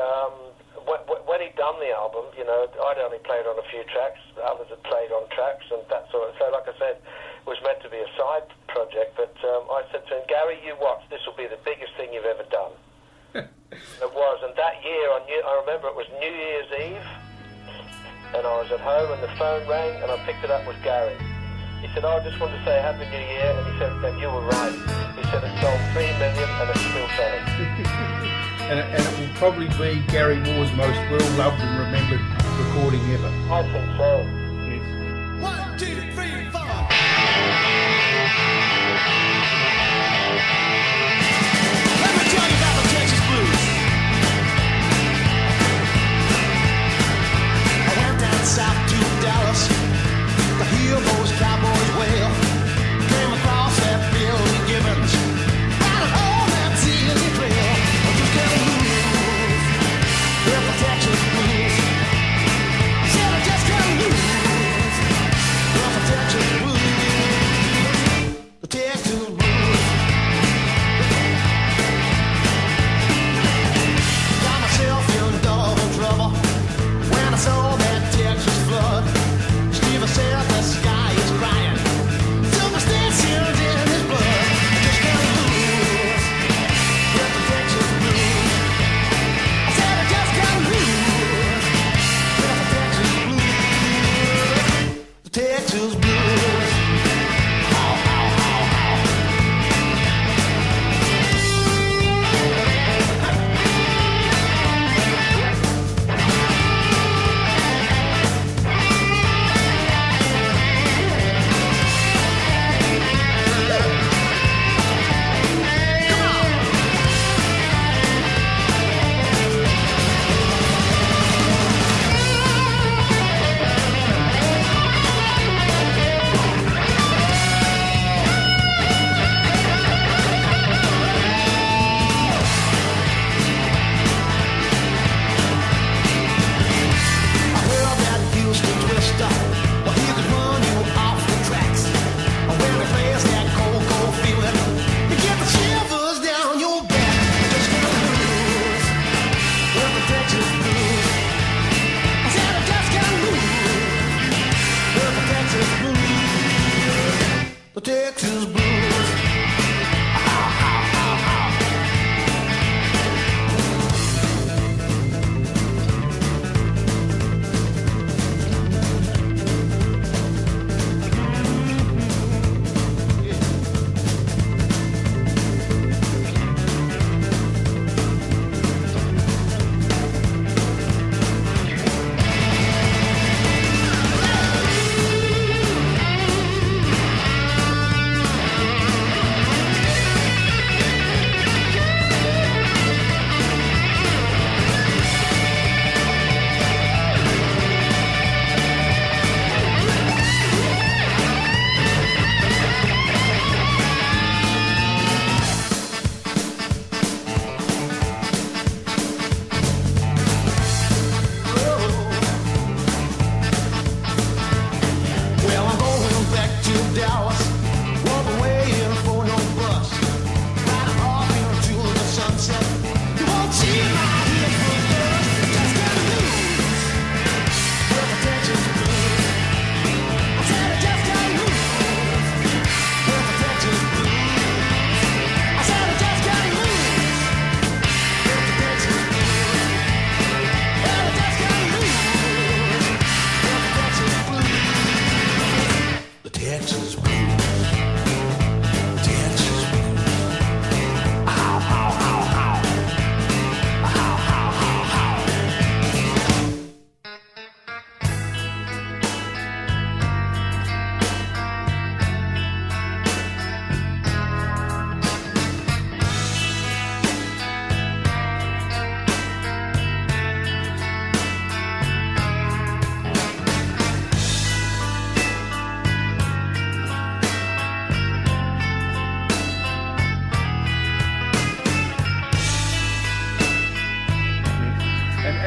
[SPEAKER 7] when he'd done the album, you know, I'd only played on a few tracks, others had played on tracks, and that sort of, so like I said, it was meant to be a side project, but I said to him, Gary, you watch, this will be the biggest thing you've ever done. It was, and that year, I remember it was New Year's Eve, and I was at home, and the phone rang, and I picked it up with Gary. He said, I just want to say Happy New Year, and he said, and you were right. He said, it sold 3 million, and it's still selling.
[SPEAKER 6] And it will probably be Gary Moore's most well-loved and remembered recording ever.
[SPEAKER 7] I think so.
[SPEAKER 1] Yes. 1, 2, 3, 4. Let me tell you about the Texas Blues. I went down south to Dallas, the Hillboys, Cowboys, well, came across that Billy Gibbons, right on that Zilly trail. Just can't lose, if the Texas Blues. Said I just can't lose.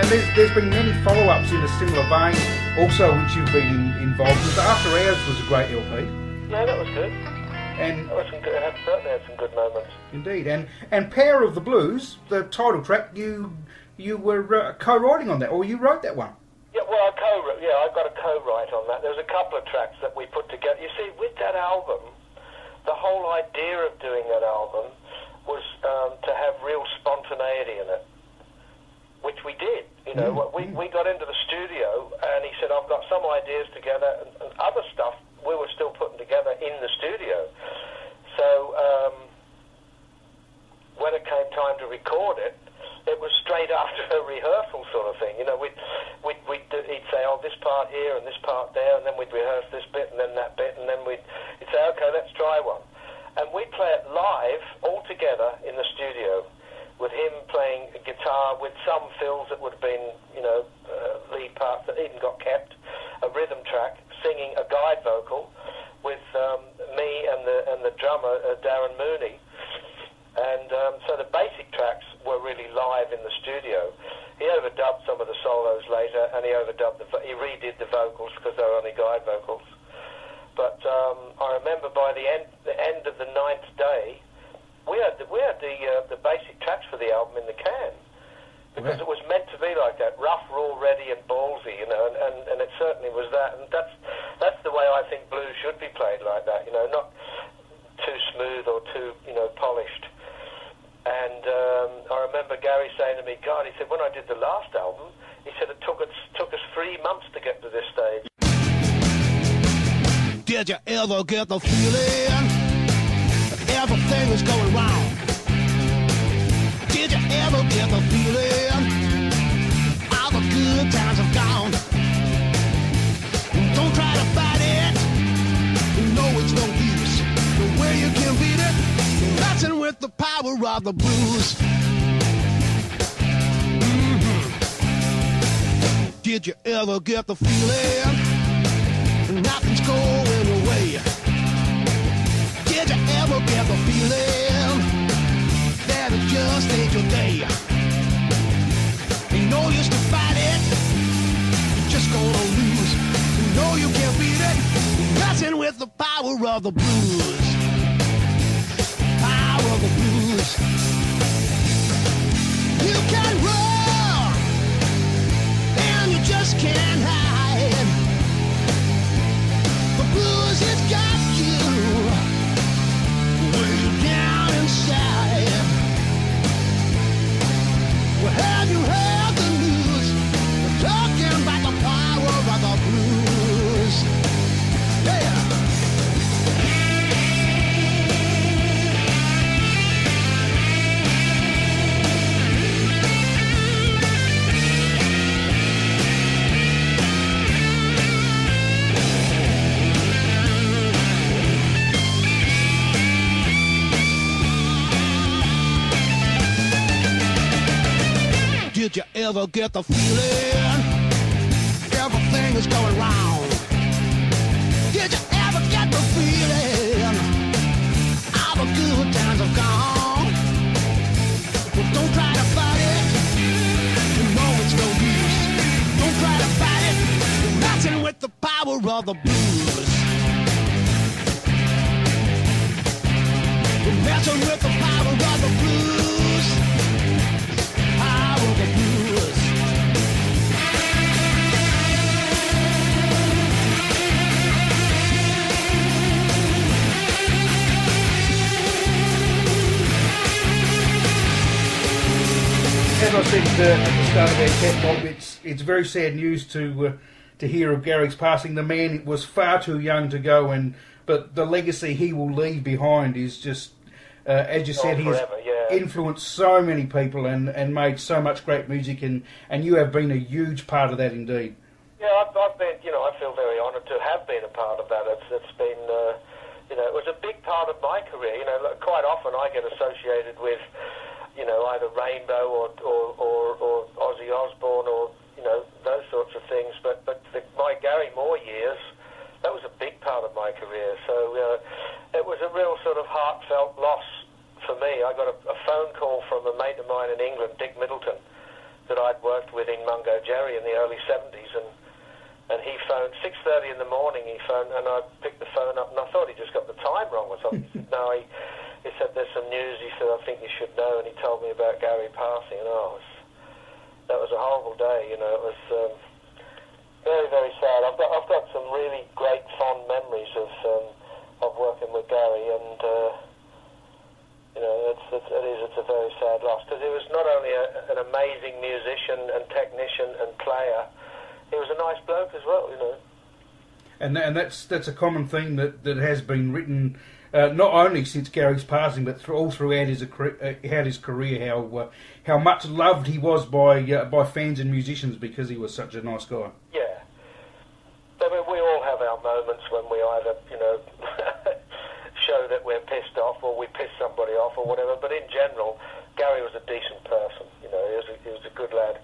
[SPEAKER 6] And there's been many follow-ups in a similar vein also which you've been involved with. After Hours was a great LP.
[SPEAKER 7] Yeah, that was good.
[SPEAKER 6] And
[SPEAKER 7] that was some good, certainly had some good moments.
[SPEAKER 6] Indeed. And Power of the Blues, the title track, you were co-writing on that, or you wrote that one?
[SPEAKER 7] Yeah, well, I got a co-write on that. There was a couple of tracks that we put together. You see, with that album, the whole idea of doing that album was to have real spontaneity in it, which we did. You know, we got into the studio, and he said, I've got some ideas together, and other stuff we were still putting together in the studio. So when it came time to record it, it was straight after a rehearsal sort of thing. You know, he'd say, oh, this part here and this part there, and then we'd rehearse this bit and then that bit, and then he'd say, okay, let's try one. And we'd play it live, all together in the studio, with him playing guitar with some fills that would have been, you know, lead parts that even got kept, a rhythm track, singing a guide vocal with me and the drummer, Darren Mooney. And so the basic tracks were really live in the studio. He overdubbed some of the solos later, and he redid the vocals because they were only guide vocals. But I remember by the end of the 9th day, we had the basic tracks for the album in the can, because it was meant to be like that, rough, raw, ready, and ballsy, you know, and it certainly was that. And that's the way I think blues should be played, like that, you know, not too smooth or too, you know, polished. And I remember Gary saying to me, God, he said, when I did the last album, he said it took us 3 months to get to this stage.
[SPEAKER 8] Did you ever get the feeling that everything is going wrong? Did you ever get the feeling all the good times have gone? Don't try to fight it, you know it's no use. The way you can beat it, messing with the power of the blues. Did you ever get the feeling nothing's going away? Did you ever get the feeling that it just ain't your day? Ain't no use to fight it, you're just gonna lose. You know you can't beat it, messing with the power of the blues. Power of the blues. You can run, and you just can't hide. The blues has got you way down inside. Well, have you heard the news? We're talking about the power of the blues. Yeah. Did you ever get the feeling everything is going wrong? Did you ever get the feeling all the good times have gone? Well, don't try to fight it, you know it's no use. Don't try to fight it, you're messing with the power of the blues. You're messing with the power of the blues.
[SPEAKER 6] As I said at the start of our chat, Bob, it's very sad news to hear of Gary's passing. The man was far too young to go, but the legacy he will leave behind is just, as you said, he's influenced so many people and made so much great music, and you have been a huge part of that indeed.
[SPEAKER 7] Yeah, I've been, you know, I feel very honoured to have been a part of that. It's been, you know, it was a big part of my career. You know, quite often I get associated with, you know, either Rainbow or Ozzy Osbourne or, you know, those sorts of things. But my Gary Moore years, that was a big part of my career. So it was a real sort of heartfelt loss for me. I got a phone call from a mate of mine in England, Dick Middleton, that I'd worked with in Mungo Jerry in the early 70s, and he phoned 6:30 in the morning. He phoned, and I picked the phone up, and I thought he just got the time wrong or something. He said, no, he said there's some news. He said, I think you should know, and he told me about Gary passing, and that was a horrible day. You know, it was very, very sad. I've got some really great fond memories of working with Gary, and you know, it's a very sad loss, because he was not only an amazing musician and technician and player, he was a nice bloke as well, you know. And
[SPEAKER 6] that's a common theme that has been written, not only since Gary's passing, but all throughout his career. How much loved he was by fans and musicians because he was such a nice guy.
[SPEAKER 7] Yeah, I mean, we all have our moments when we either, you know, show that we're pissed off or we piss somebody off or whatever. But in general, Gary was a decent person. You know, he was a good lad.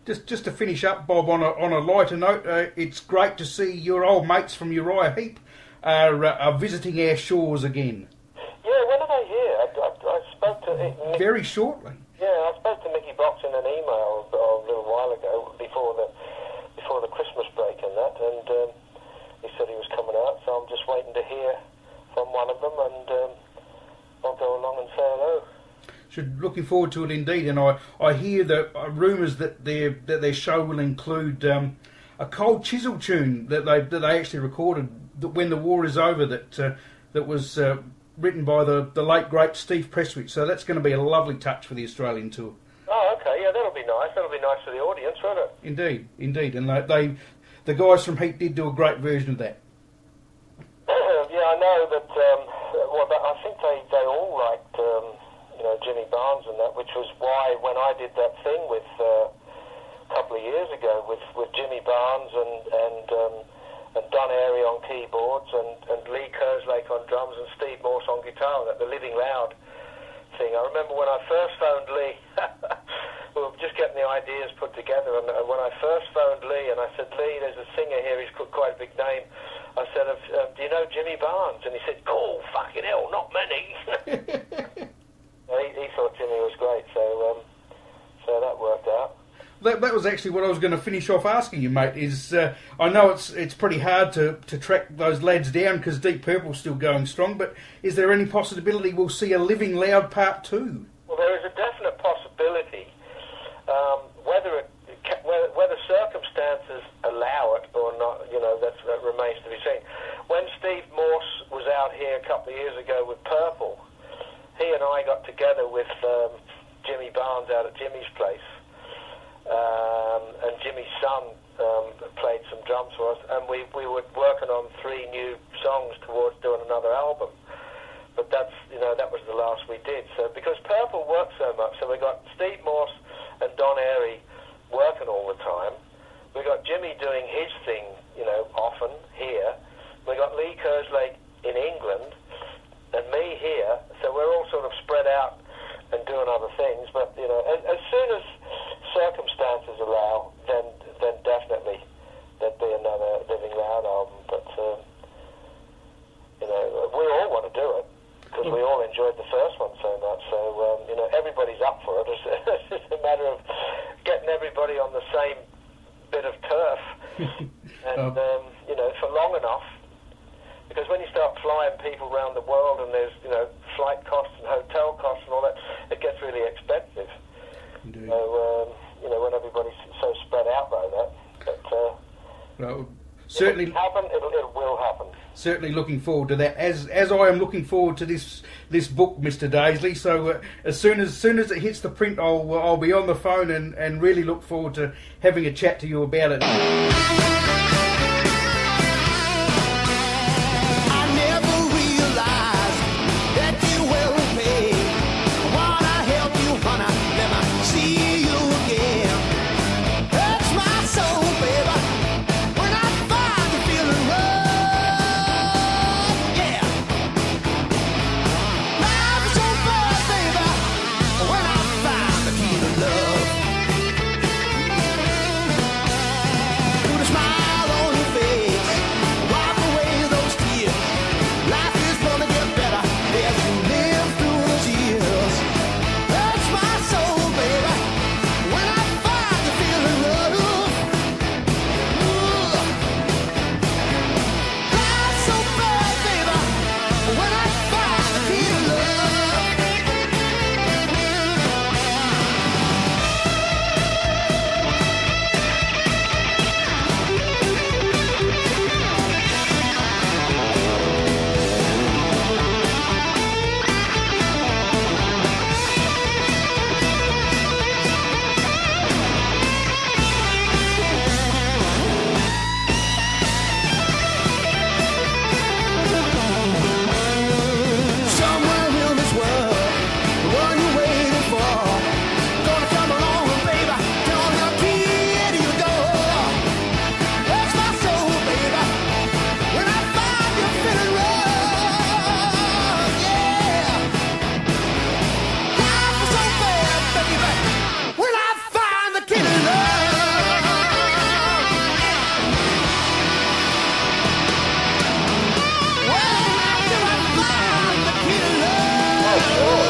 [SPEAKER 6] Just to finish up, Bob, on a lighter note, it's great to see your old mates from Uriah Heep are visiting our shores again. Yeah,
[SPEAKER 7] when are they here? I spoke to Mickey,
[SPEAKER 6] very shortly.
[SPEAKER 7] Yeah, I spoke to Mickey Box in an email a little while ago before the Christmas break and that, and he said he was coming out. So I'm just waiting to hear from one of them, and I'll go along and say hello.
[SPEAKER 6] Looking forward to it indeed, and I hear the rumours that their show will include a Cold Chisel tune that they actually recorded when the war is over that was written by the late great Steve Prestwich. So that's going to be a lovely touch for the Australian tour.
[SPEAKER 7] Oh, okay, yeah, that'll be nice. That'll be nice for the audience, won't it?
[SPEAKER 6] Indeed, and the guys from Heat did do a great version of that.
[SPEAKER 7] Yeah, I know that. I think they all liked. You know, Jimmy Barnes and that, which was why when I did that thing with a couple of years ago with Jimmy Barnes and Don Airy on keyboards and Lee Kerslake on drums and Steve Morse on guitar, that the Living Loud thing. I remember when I first phoned Lee, we were just getting the ideas put together, and when I first phoned Lee and I said, Lee, there's a singer here, he's got quite a big name. I said, do you know Jimmy Barnes? And he said, oh, fucking hell, not many. He thought Jimmy was great, so that worked out.
[SPEAKER 6] That was actually what I was going to finish off asking you, mate. Is I know it's pretty hard to track those lads down because Deep Purple's still going strong, but is there any possibility we'll see a Living Loud Part 2?
[SPEAKER 7] Well, there is a definite possibility. Whether circumstances allow it or not, you know, that remains to be seen. When Steve Morse was out here a couple of years ago with Purple, he and I got together with Jimmy Barnes out at Jimmy's place, and Jimmy's son played some drums for us, and we were working on 3 new songs towards doing another album. But that was the last we did. So because Purple worked so much, so we got Steve Morse and Don Airy working all the time. We got Jimmy doing his thing, you know, often here. We got Lee Kerslake in England, and me here, so we're all sort of spread out and doing other things. But you know, as soon as circumstances allow, then definitely there'd be another Living Loud album. But you know, we all want to do it because we all enjoyed the first one so much. So you know, everybody's up for it. It's just a matter of getting everybody on the same bit of turf, and you know, for long enough. Because when you start flying people around the world and there's, you know, flight costs and hotel costs and all that, it gets really expensive. Indeed. So, you know, when everybody's so spread out like that, but
[SPEAKER 6] certainly
[SPEAKER 7] if it happen, it will happen.
[SPEAKER 6] Certainly looking forward to that, as I am looking forward to this book, Mr. Daisley. So as soon as it hits the print, I'll be on the phone and really look forward to having a chat to you about it.
[SPEAKER 8] Smile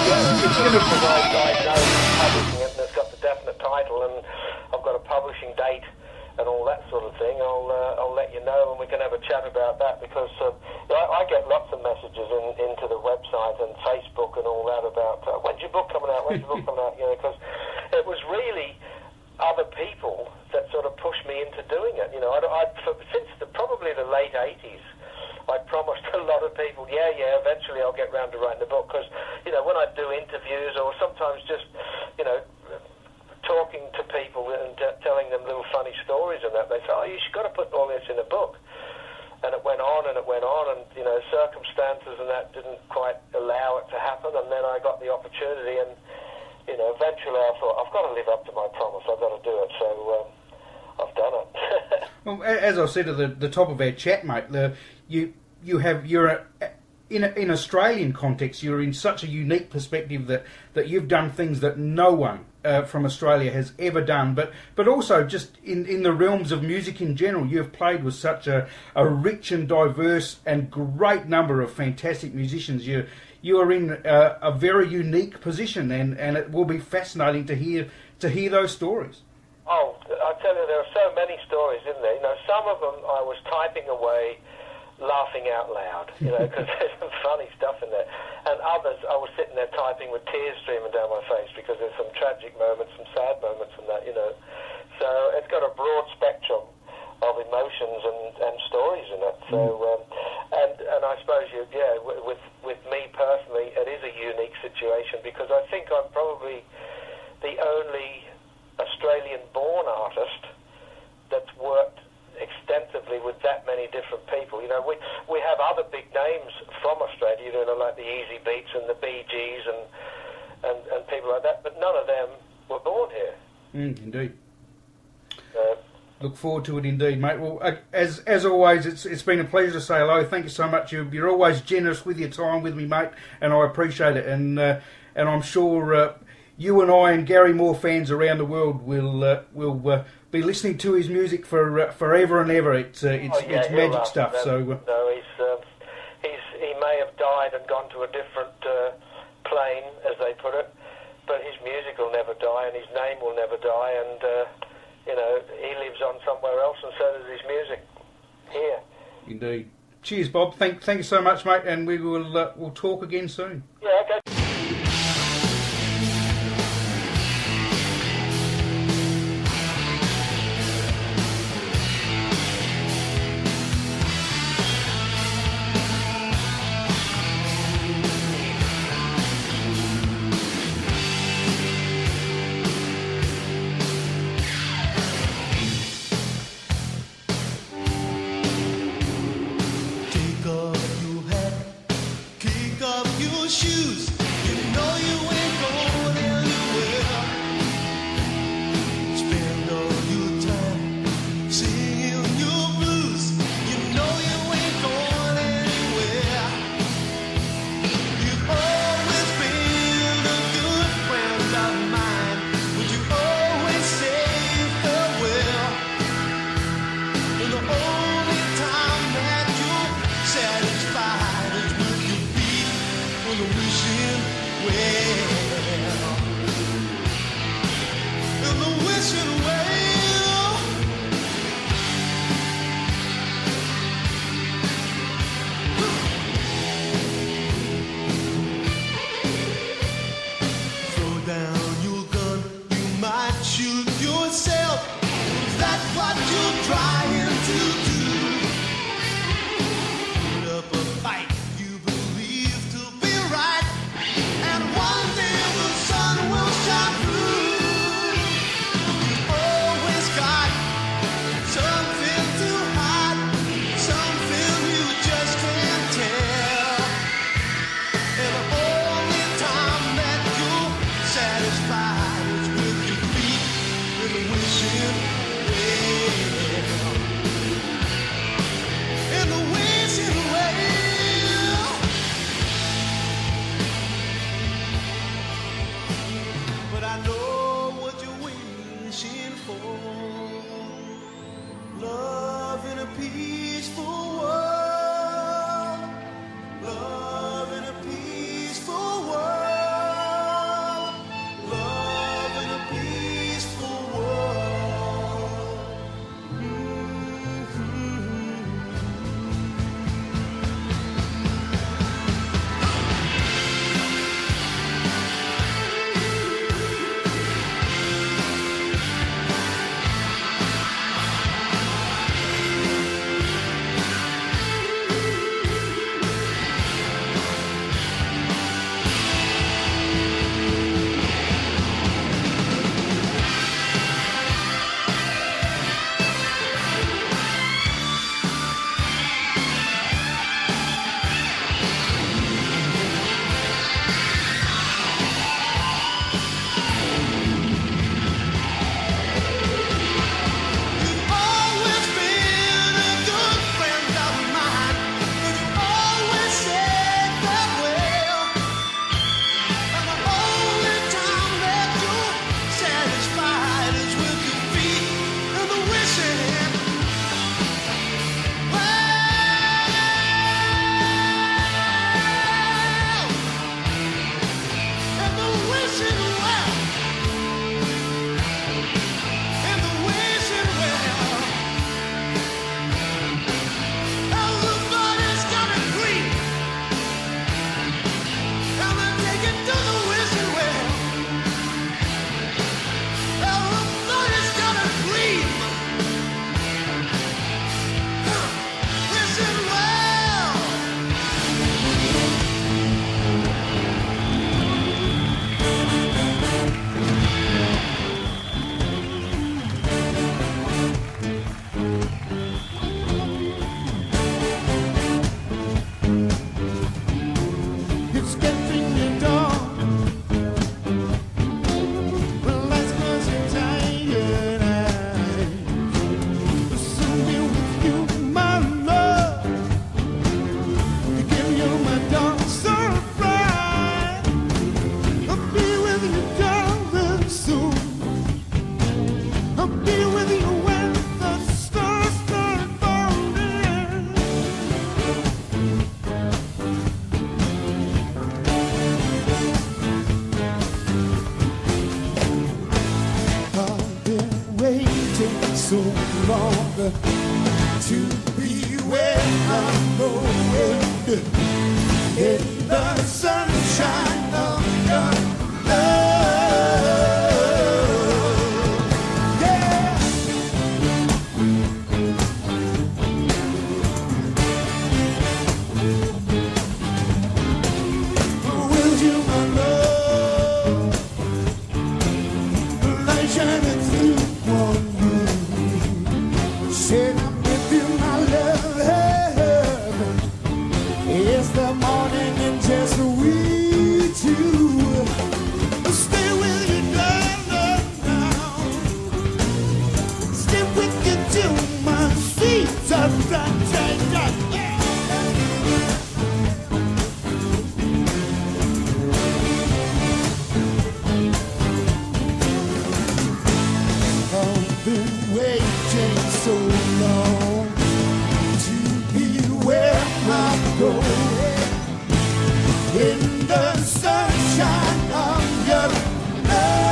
[SPEAKER 6] It's going to...
[SPEAKER 7] Because I know publishing it and it's got the definite title and I've got a publishing date and all that sort of thing. I'll let you know and we can have a chat about that because I get lots of messages into the website and Facebook and all that about when's your book coming out, when's your book coming out, you know, because it was really other people that sort of pushed me into doing it. You know, since probably the late 80s, I promised a lot of people, eventually I'll get round to writing the book, because, you know, when I do interviews or sometimes just, you know, talking to people and telling them little funny stories and that, they say, you've got to put all this in a book. And it went on and it went on, and, you know, circumstances and that didn't quite allow it to happen, and then I got the opportunity, and, you know, eventually I thought, I've got to live up to my promise, I've got to do it, so I've done it.
[SPEAKER 6] Well, as I said at the top of our chat, mate, you're in Australian context, you're in such a unique perspective that you've done things that no one from Australia has ever done, but also just in the realms of music in general, you've played with such a rich and diverse and great number of fantastic musicians. You are in a very unique position, and it will be fascinating to hear those stories.
[SPEAKER 7] Oh, I tell you, there are so many stories in there. You know, some of them I was typing away, laughing out loud, you know, because there's some funny stuff in there. And others, I was sitting there typing with tears streaming down my face because there's some tragic moments, some sad moments and that, you know. So it's got a broad spectrum of emotions and stories in it. So, and I suppose, with me personally, it is a unique situation because I think I'm probably the only Australian-born artist that's worked extensively with that many different people. You know, we have other big names from Australia, you know, like the Easy Beats and the Bee Gees and people like that, but none of them were born here.
[SPEAKER 6] Indeed. Look forward to it indeed, mate. Well, as always, it's been a pleasure to say hello. Thank you so much. You're always generous with your time with me, mate, and I appreciate it. And I'm sure you and I and Gary Moore fans around the world will be listening to his music forever and ever. It's magic stuff.
[SPEAKER 7] No, he may have died and gone to a different plane, as they put it, but his music will never die and his name will never die, and you know, he lives on somewhere else, and so does his music here.
[SPEAKER 6] Indeed. Cheers, Bob. Thank you so much, mate, and we will we'll talk again soon.
[SPEAKER 7] Yeah, okay.
[SPEAKER 8] Satisfied with your feet, with a wishing well.
[SPEAKER 1] to be where I'm going in the sunshine of your love. Yeah. Will you, my love, light shining through on you? Said I'm with you, my love. It's the morning and just we two. Stay with you, darling, now. Stay with you till my feet are done. I've been waiting so long to be where I'm going in the sunshine of your love.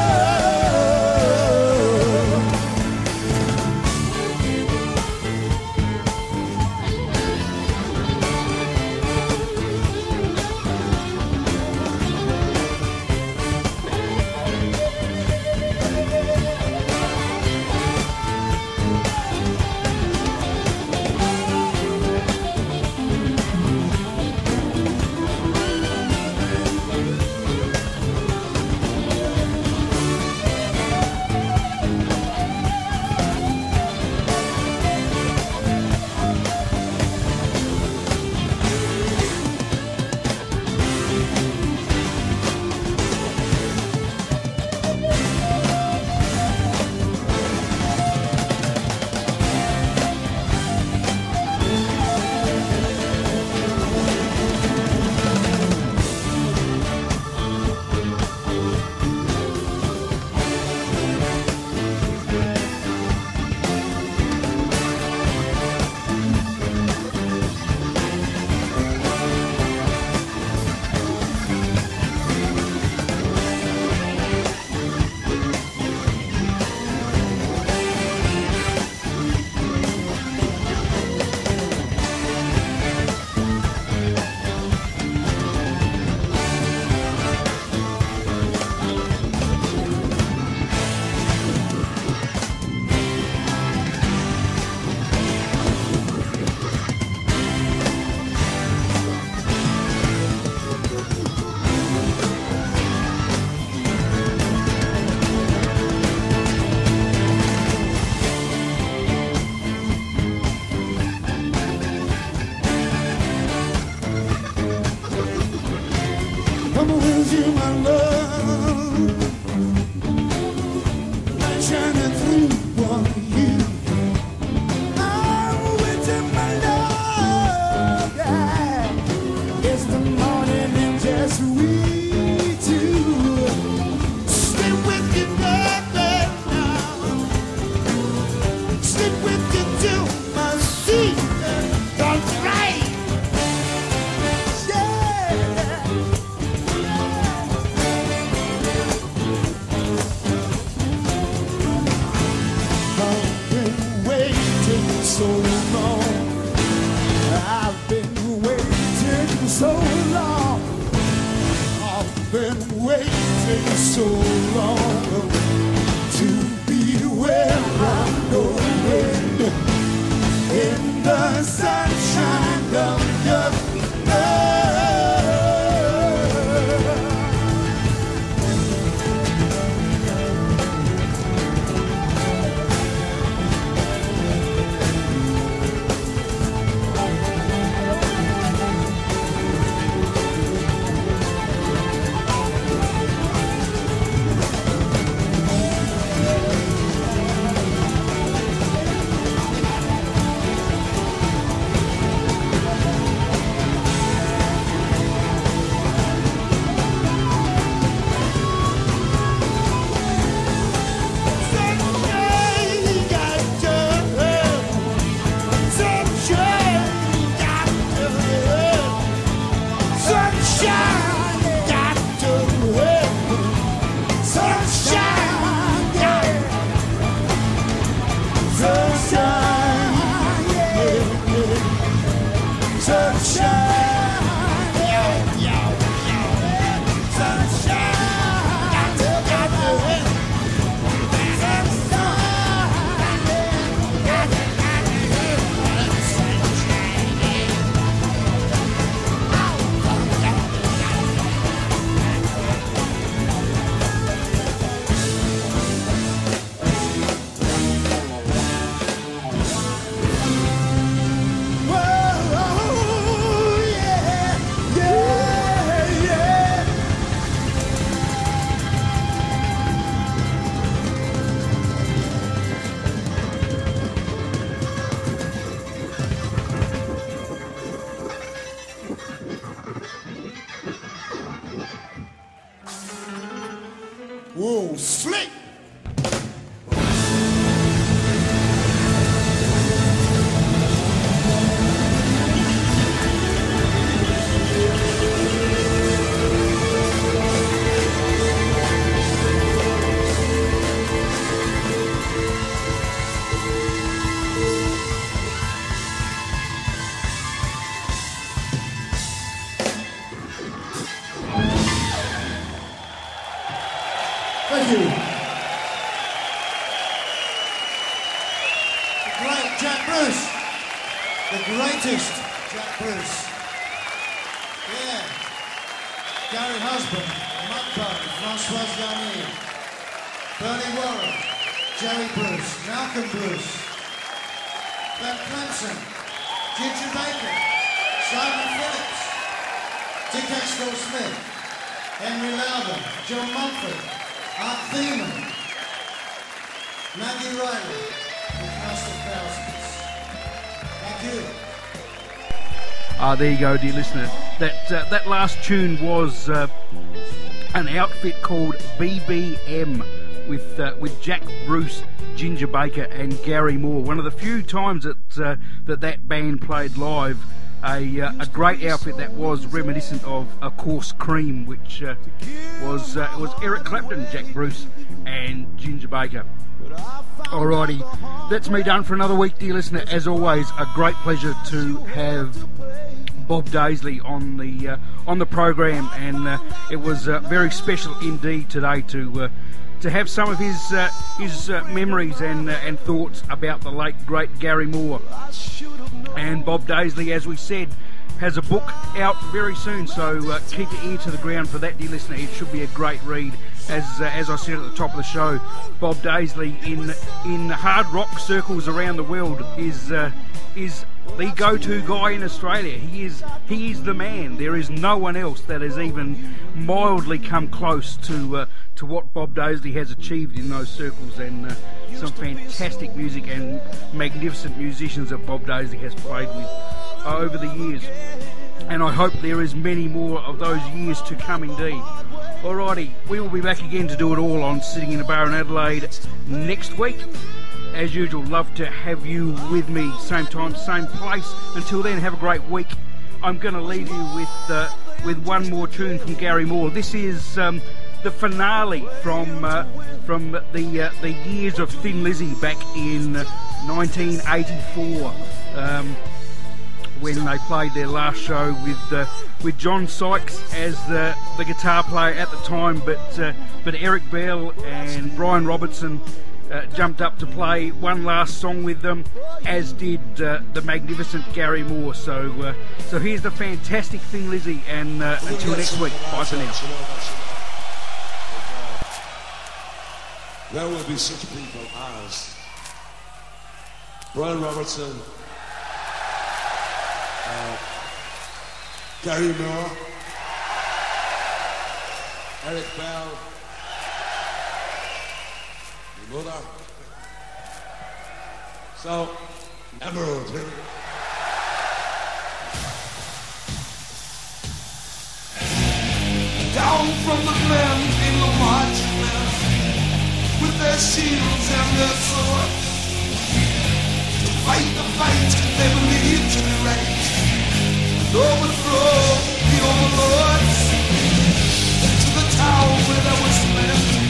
[SPEAKER 1] Come with you, my love, light shining through on you. I'm with you, my love, yeah. It's the morning and just we two. Stay with you, darling, now. Stay with you till my feet don't right. So long, I've been waiting so long. I've been waiting so long to be where I'm going in the sunshine of your love. Whoa, slick! Thank you. The great Jack Bruce. The greatest Jack Bruce. Yeah. Gary Husband, Mudbug, Francois Garnier, Bernie Warren, Jerry Bruce, Malcolm Bruce, Ben Clemson, Ginger Baker, Simon Phillips, Dick Exco Smith, Henry Loudon, Joe Mumford, Art Thiemann, Maggie Riley, the cast of thousands. Thank you.
[SPEAKER 6] There you go, dear listener. That last tune was an outfit called BBM with Jack Bruce, Ginger Baker, and Gary Moore. One of the few times that band played live. A great outfit that was reminiscent of, course, Cream, which was Eric Clapton, Jack Bruce, and Ginger Baker. Alrighty, that's me done for another week, dear listener. As always, a great pleasure to have Bob Daisley on the program, and it was very special indeed today to have some of his memories and thoughts about the late great Gary Moore. And Bob Daisley, as we said, has a book out very soon, so keep your ear to the ground for that, dear listener. It should be a great read. As I said at the top of the show, Bob Daisley in hard rock circles around the world is the go-to guy in Australia. He is the man. There is no one else that has even mildly come close to what Bob Daisley has achieved in those circles, and some fantastic music and magnificent musicians that Bob Daisley has played with over the years. And I hope there is many more of those years to come indeed. Alrighty, we will be back again to do it all on Sitting in a Bar in Adelaide next week. As usual, love to have you with me, same time, same place. Until then, have a great week. I'm going to leave you with one more tune from Gary Moore. This is the finale from the years of Thin Lizzy back in 1984, when they played their last show with John Sykes as the guitar player at the time, but Eric Bell and Brian Robertson jumped up to play one last song with them, as did the magnificent Gary Moore. So here's the fantastic Thin Lizzy, and until next week, bye for now.
[SPEAKER 9] There will be such people as Brian Robertson, Gary Moore, Eric Bell, your mother. So, never old, really.
[SPEAKER 1] Down from the glen came the marching men with their shields and their swords to fight the fight they believed to be right, and overthrow the overlords. To the town where there was plenty,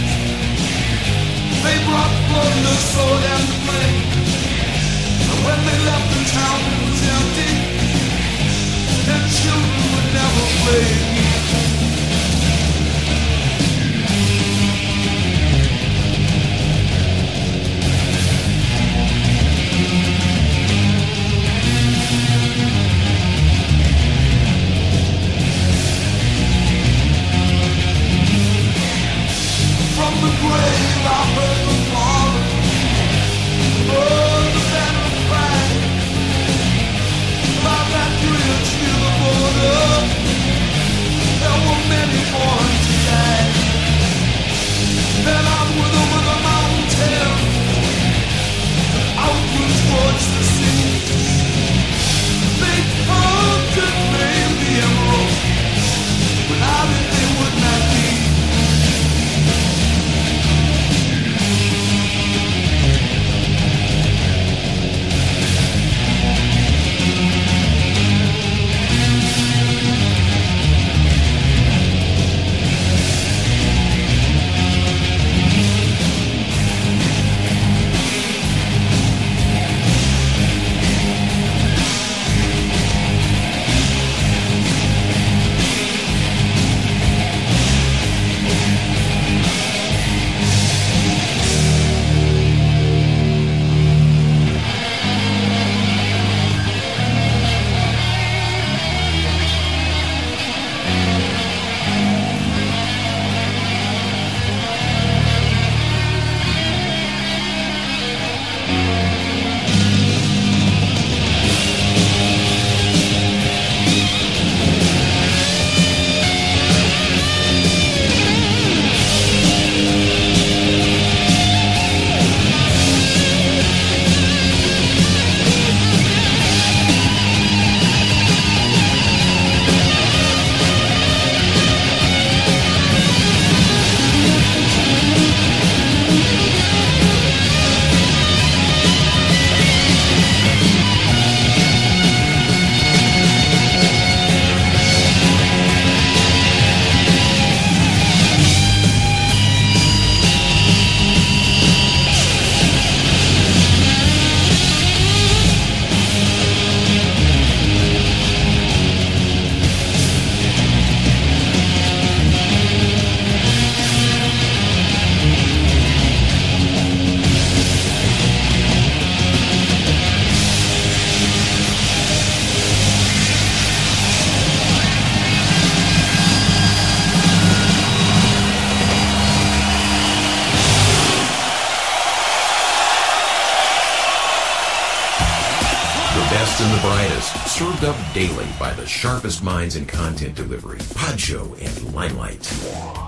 [SPEAKER 1] they brought plunder, sword, and flame. And when they left the town, it was empty, and children would never play. From the grave I heard the falling, oh, the battle cry, about that bridge near the border,
[SPEAKER 10] best and the brightest, served up daily by the sharpest minds in content delivery, Pod Show and Limelight.